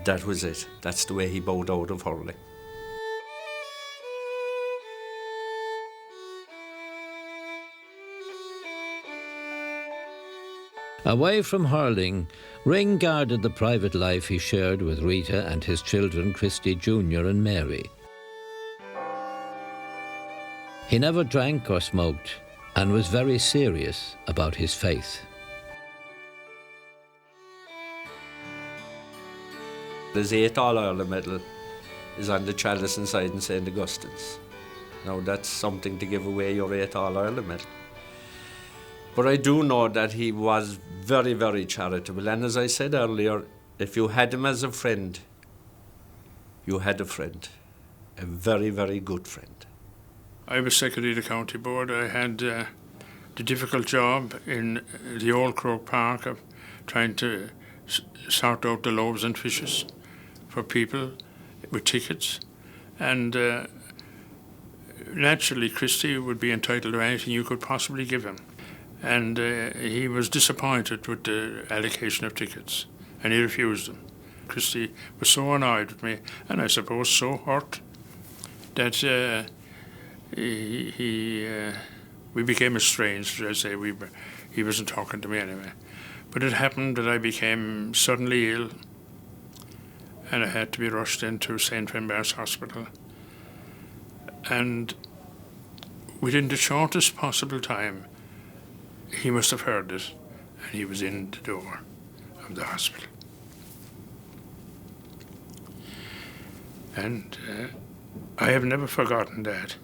That was it. That's the way he bowed out of hurling. Away from hurling, Ring guarded the private life he shared with Rita and his children, Christy Jr. and Mary. He never drank or smoked and was very serious about his faith. There's 8 All-Ireland medal is on the chalice inside in St. Augustine's. Now that's something to give away, your 8 All-Ireland medal. But I do know that he was very, very charitable. And as I said earlier, if you had him as a friend, you had a friend. A very, very good friend. I was secretary of the county board. I had the difficult job in the Old Croke Park of trying to sort out the loaves and fishes for people with tickets. And naturally, Christy would be entitled to anything you could possibly give him. And he was disappointed with the allocation of tickets, and he refused them. Christy was so annoyed with me, and I suppose so hurt, that we became estranged, should I say. He wasn't talking to me anyway. But it happened that I became suddenly ill, and I had to be rushed into St. Finbarr's Hospital. And within the shortest possible time, he must have heard it, and he was in the door of the hospital. And I have never forgotten that,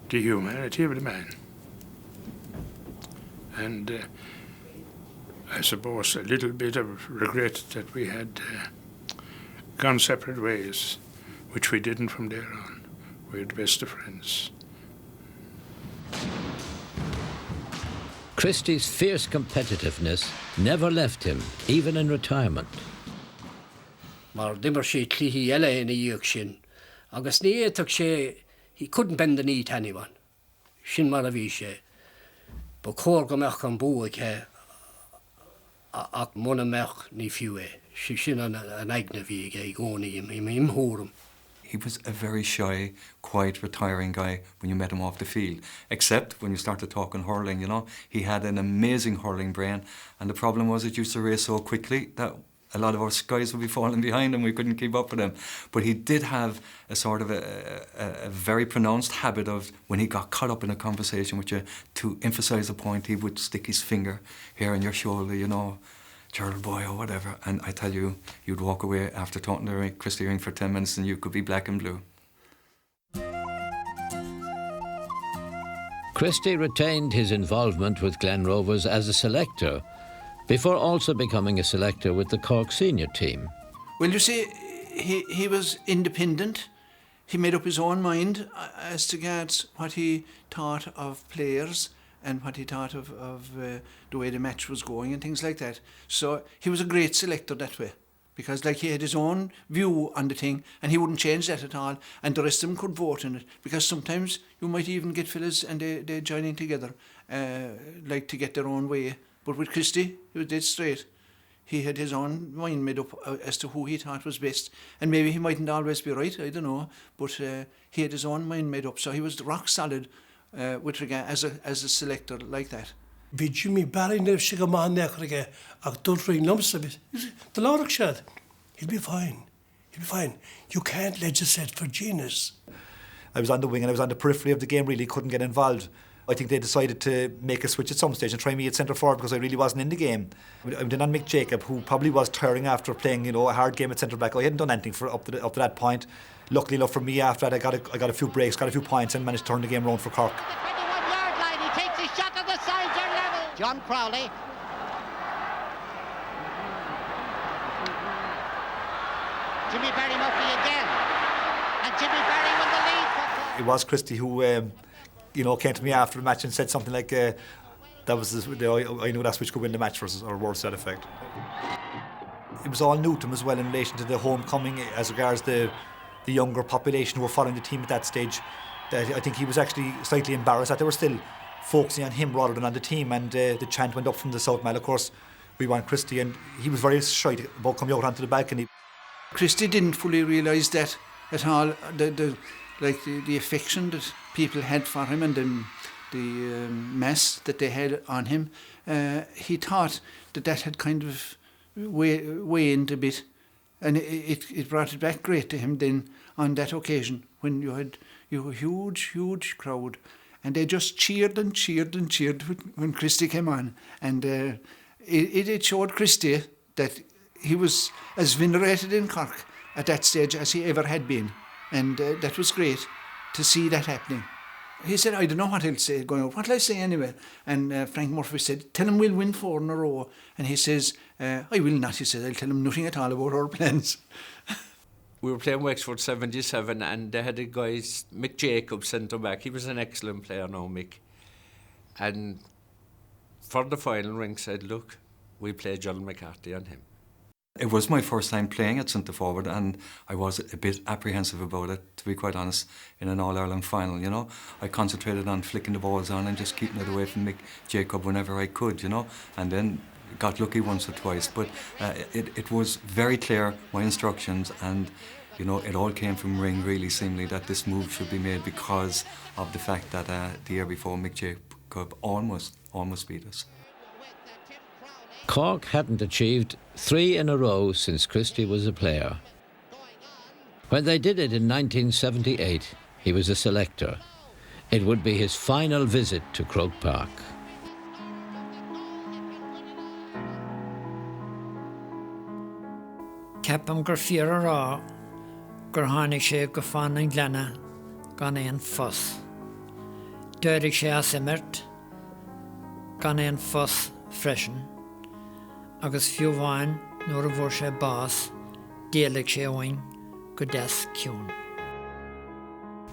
the humanity of the man. And I suppose a little bit of regret that we had gone separate ways, which we didn't from there on. We were the best of friends. Christy's fierce competitiveness never left him, even in retirement. Mar dimmer sé clihí eile ina dheag sin, agus ní éiteach sé, he couldn't bend the knee to anyone. Sin mar a bhí sé. Ba cór go meach an bua ce ach muna meach ní fiú é. Sin an aigna bhí é gcónaí im húrum. He was a very shy, quiet, retiring guy when you met him off the field. Except when you started talking hurling, you know. He had an amazing hurling brain, and the problem was it used to race so quickly that a lot of our guys would be falling behind him. We couldn't keep up with him. But he did have a sort of a very pronounced habit of, when he got caught up in a conversation with you, to emphasise a point, he would stick his finger here on your shoulder, you know, Gerald boy or whatever. And I tell you, you'd walk away after talking to Christy Ring for 10 minutes and you could be black and blue. Christy retained his involvement with Glen Rovers as a selector, before also becoming a selector with the Cork senior team. Well, you see, he was independent. He made up his own mind as regards what he thought of players and what he thought of the way the match was going and things like that. So he was a great selector that way, because like he had his own view on the thing and he wouldn't change that at all, and the rest of them could vote in it, because sometimes you might even get fellas and they join in together, like to get their own way. But with Christy, he was dead straight. He had his own mind made up as to who he thought was best. And maybe he mightn't always be right, I don't know. But he had his own mind made up. So he was rock solid with regard as a selector like that. Bhí Jimmy Barry nev sig a man nechrige ach dulfree numsabit. The Lord said, he'll be fine. He'll be fine. You can't legislate for genius. I was on the wing and I was on the periphery of the game, really couldn't get involved. I think they decided to make a switch at some stage and try me at centre forward because I really wasn't in the game. I went on Mick Jacob, who probably was tiring after playing, you know, a hard game at centre back. I hadn't done anything for up to that point. Luckily enough for me, after that, I got a few breaks, got a few points, and managed to turn the game around for Cork. The 21-yard line, he takes his shot and the sides are level. John Crowley. Jimmy Barry Murphy again, and Jimmy Barry won the lead for Cork. It was Christy who you know, came to me after the match and said something like, that was I knew that's which could win the match for us, or words to that effect. It was all new to him as well in relation to the homecoming as regards the younger population who were following the team at that stage. I think he was actually slightly embarrassed that they were still focusing on him rather than on the team, and the chant went up from the South Mall. Of course, we want Christy, and he was very shy about coming out onto the balcony. Christy didn't fully realise that at all, the affection that people had for him and the mass that they had on him. He thought that had kind of waned a bit, and it brought it back great to him then on that occasion when you had a huge crowd, and they just cheered and cheered and cheered when Christy came on, and it showed Christy that he was as venerated in Cork at that stage as he ever had been. And that was great to see that happening. He said, I don't know what he'll say going out. What'll I say anyway? And Frank Murphy said, tell him we'll win 4 in a row. And he says, I will not. He says, I'll tell him nothing at all about our plans. We were playing Wexford 77 and they had a guy, Mick Jacob, centre back. He was an excellent player now, Mick. And for the final, Ring said, look, we play John McCarthy on him. It was my first time playing at centre forward, and I was a bit apprehensive about it, to be quite honest, in an All-Ireland final, you know. I concentrated on flicking the balls on and just keeping it away from Mick Jacob whenever I could, you know. And then got lucky once or twice, but it was very clear, my instructions, and you know, it all came from Ring really seemingly that this move should be made because of the fact that the year before Mick Jacob almost beat us. Cork hadn't achieved 3 in a row since Christy was a player. When they did it in 1978, he was a selector. It would be his final visit to Croke Park. Ceapam gur fiar a rá, gur tháinig sé go fáin an gleanna gan éon fos. Dúirigh sé as imirt gan éon fos freisin, agus fiú bháin nuair a bhór sé bás, déalaigh sé óin go deas ciún.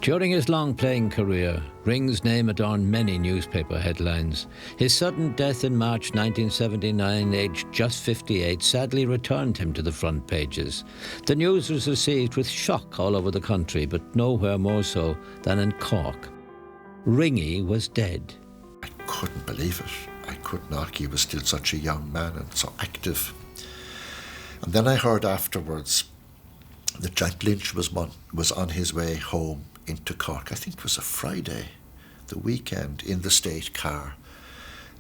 During his long playing career, Ring's name adorned many newspaper headlines. His sudden death in March 1979, aged just 58, sadly returned him to the front pages. The news was received with shock all over the country, but nowhere more so than in Cork. Ringy was dead. I couldn't believe it. I could not. He was still such a young man and so active. And then I heard afterwards that Jack Lynch was on his way home into Cork. I think it was a Friday, the weekend, in the state car.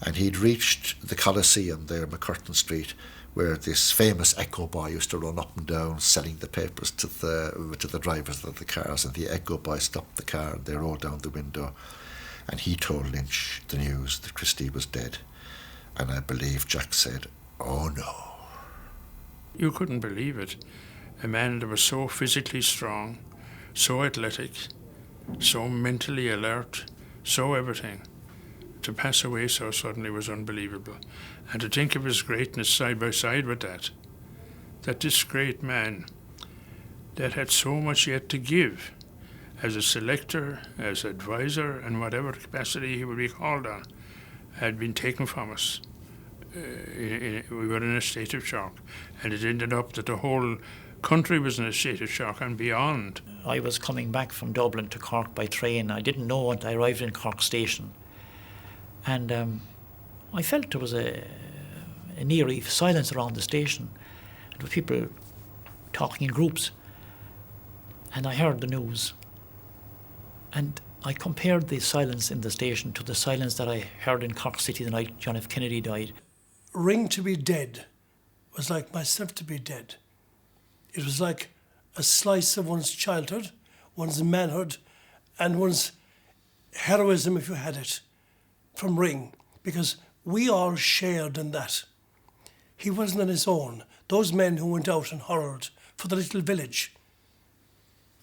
And he'd reached the Coliseum there, McCurtain Street, where this famous Echo boy used to run up and down selling the papers to the drivers of the cars. And the Echo boy stopped the car and they rolled down the window. And he told Lynch the news that Christy was dead. And I believe Jack said, "Oh no." You couldn't believe it. A man that was so physically strong, so athletic, so mentally alert, so everything. To pass away so suddenly was unbelievable. And to think of his greatness side by side with that this great man that had so much yet to give as a selector, as advisor, and whatever capacity he would be called on, had been taken from us. We were in a state of shock. And it ended up that the whole country was in a state of shock and beyond. I was coming back from Dublin to Cork by train. I didn't know until I arrived in Cork station. And I felt there was an eerie silence around the station. There were people talking in groups. And I heard the news. And I compared the silence in the station to the silence that I heard in Cork City the night John F. Kennedy died. Ring to be dead was like myself to be dead. It was like a slice of one's childhood, one's manhood, and one's heroism, if you had it, from Ring, because we all shared in that. He wasn't on his own. Those men who went out and hurled for the little village,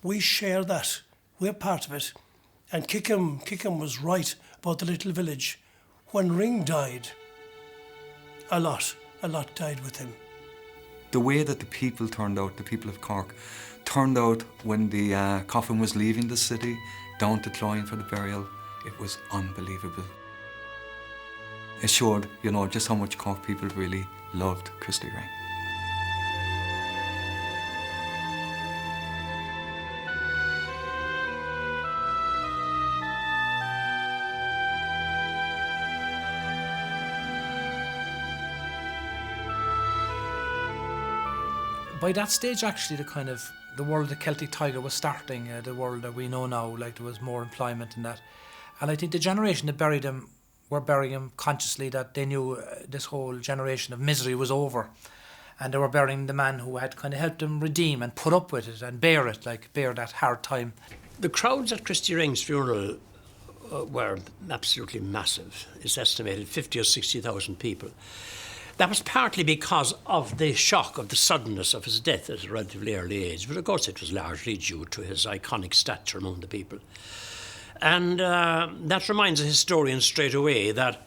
we share that. We're part of it. And Kickham was right about the little village. When Ring died, a lot died with him. The way that the people turned out, the people of Cork, turned out when the coffin was leaving the city, down to Cloyne for the burial, it was unbelievable. It showed, you know, just how much Cork people really loved Christy Ring. By that stage, actually, the world of the Celtic Tiger was starting, the world that we know now, like there was more employment in that. And I think the generation that buried him were burying him consciously that they knew this whole generation of misery was over. And they were burying the man who had kind of helped them redeem and put up with it and bear that hard time. The crowds at Christy Ring's funeral were absolutely massive. It's estimated 50 or 60,000 people. That was partly because of the shock of the suddenness of his death at a relatively early age, but of course it was largely due to his iconic stature among the people. And that reminds a historian straight away that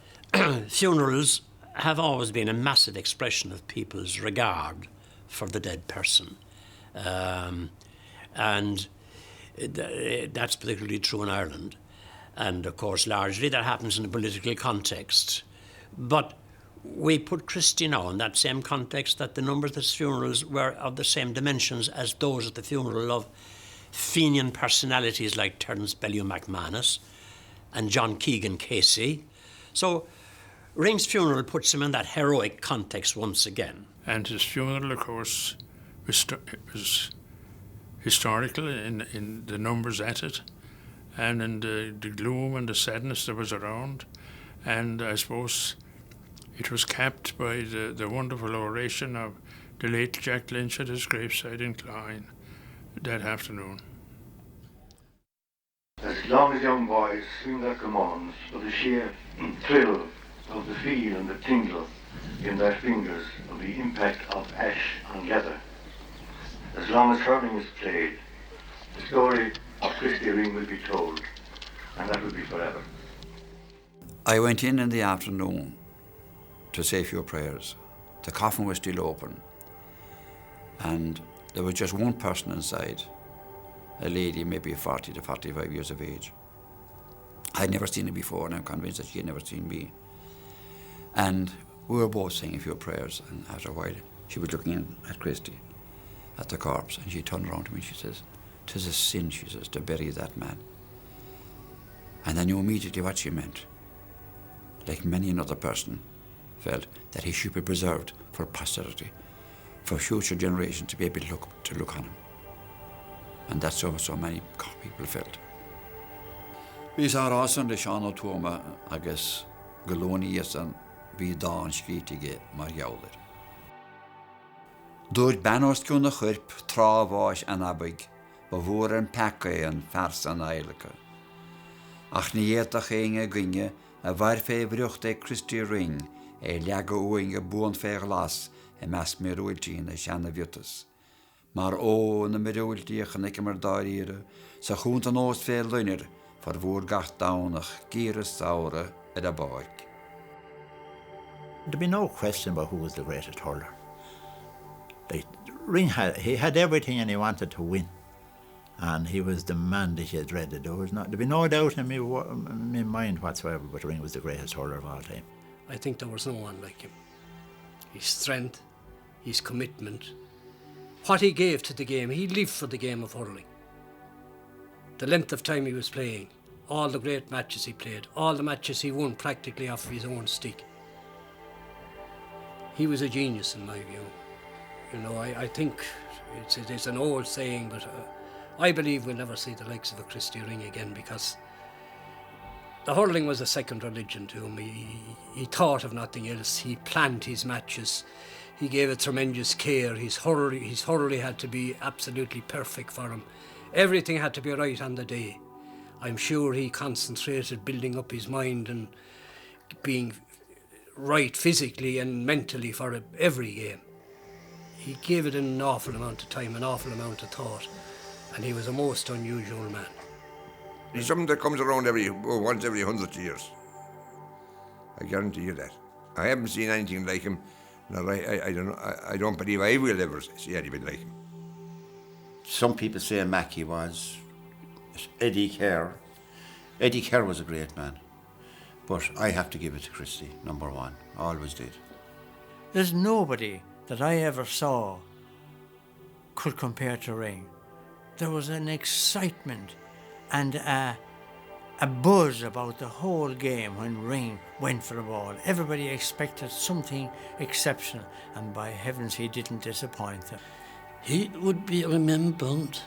funerals have always been a massive expression of people's regard for the dead person. And that's particularly true in Ireland. And of course, largely that happens in a political context. But we put Christy now in that same context, that the numbers of his funerals were of the same dimensions as those at the funeral of Fenian personalities like Terence Bellew McManus and John Keegan Casey. So Ring's funeral puts him in that heroic context once again. And his funeral, of course, was historical in the numbers at it, and in the gloom and the sadness that was around. And I suppose it was capped by the wonderful oration of the late Jack Lynch at his graveside in Clyne that afternoon. As long as young boys swing their commands for the sheer thrill of the feel and the tingle in their fingers of the impact of ash on leather, as long as hurling is played, the story of Christy Ring will be told, and that will be forever. I went in the afternoon to say a few prayers. The coffin was still open, and there was just one person inside, a lady maybe 40 to 45 years of age. I'd never seen her before, and I'm convinced that she had never seen me. And we were both saying a few prayers, and after a while she was looking in at Christy, at the corpse, and she turned around to me and she says, "'Tis a sin," she says, "to bury that man." And I knew immediately what she meant. Like many another person, felt that he should be preserved for posterity, for future generations to be able to look on him. And that's how so many people felt. Vi sa rasen le Sean Toma agus Galoni yesan vi dan skritige Marjauler. Door banost kunde churp trawais an abig, bevoeren pakke en vers an eileke. Ach nieta ginge ginge a warfe bruchte Christy Ring, leage oinge boon ver las en mas meroeltje in de sjane vuttes. Maar na meroeltje gaan ik maar daarire, ze groent an oost veel lunner, voor woordgacht daunig, gieren saure at a bark. There'd be no question about who was the greatest hurler. Ring had everything and he wanted to win. And he was the man that you dreaded. There'd be no doubt in my mind whatsoever, but Ring was the greatest hurler of all time. I think there was no one like him. His strength, his commitment, what he gave to the game. He lived for the game of hurling. The length of time he was playing, all the great matches he played, all the matches he won practically off his own stick. He was a genius in my view. You know, I think it's an old saying, but I believe we'll never see the likes of a Christy Ring again, because the hurling was a second religion to him. He thought of nothing else. He planned his matches. He gave it tremendous care. His hurling had to be absolutely perfect for him. Everything had to be right on the day. I'm sure he concentrated building up his mind and being right physically and mentally for every game. He gave it an awful amount of time, an awful amount of thought, and he was a most unusual man. He's something that comes around once every 100 years. I guarantee you that. I haven't seen anything like him, and I don't believe I will ever see anything like him. Some people say Mackie was Eddie Kerr. Eddie Kerr was a great man, but I have to give it to Christy, number one. Always did. There's nobody that I ever saw could compare to Ring. There was an excitement and a buzz about the whole game when Ring went for the ball. Everybody expected something exceptional, and by heavens he didn't disappoint them. He would be remembered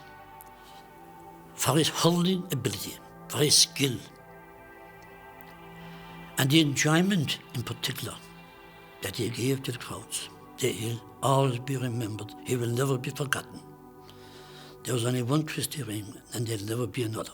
for his hurling ability, for his skill, and the enjoyment in particular that he gave to the crowds. He'll always be remembered. He will never be forgotten. There was only one Christy Ring, and there'll never be another.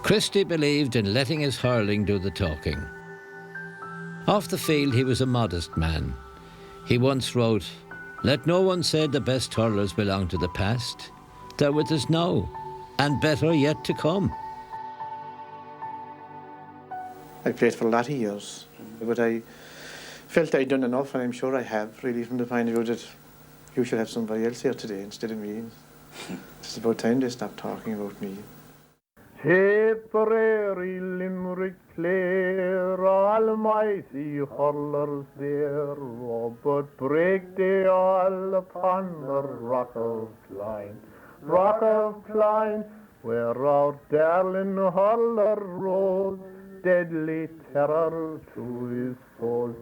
Christy believed in letting his hurling do the talking. Off the field, he was a modest man. He once wrote, "Let no one say the best hurlers belong to the past. They're with us now, and better yet to come." I played for a lot of years, but I felt I'd done enough, and I'm sure I have, really, from the point of view that you should have somebody else here today instead of me. It's about time they stopped talking about me. Tipperary, Limerick, Clare, almighty hurlers there, oh, but break they all upon the Rock of Clyne, where our darling hurler rose, deadly terror to his soul.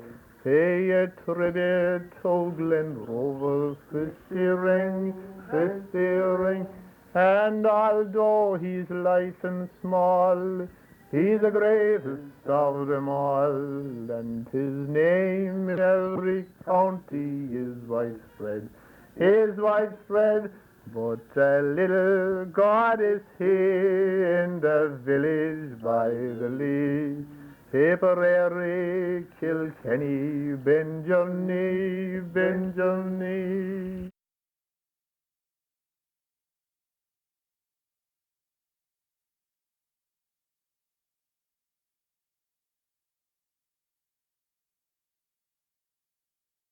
Hey, a tribbit to Glen Rovers, Christy ring, and although he's light and small, he's the greatest of them all, and his name in every county is widespread, but a little goddess here in the village by the Lee. Tipperary, Kilkenny, Benjamini.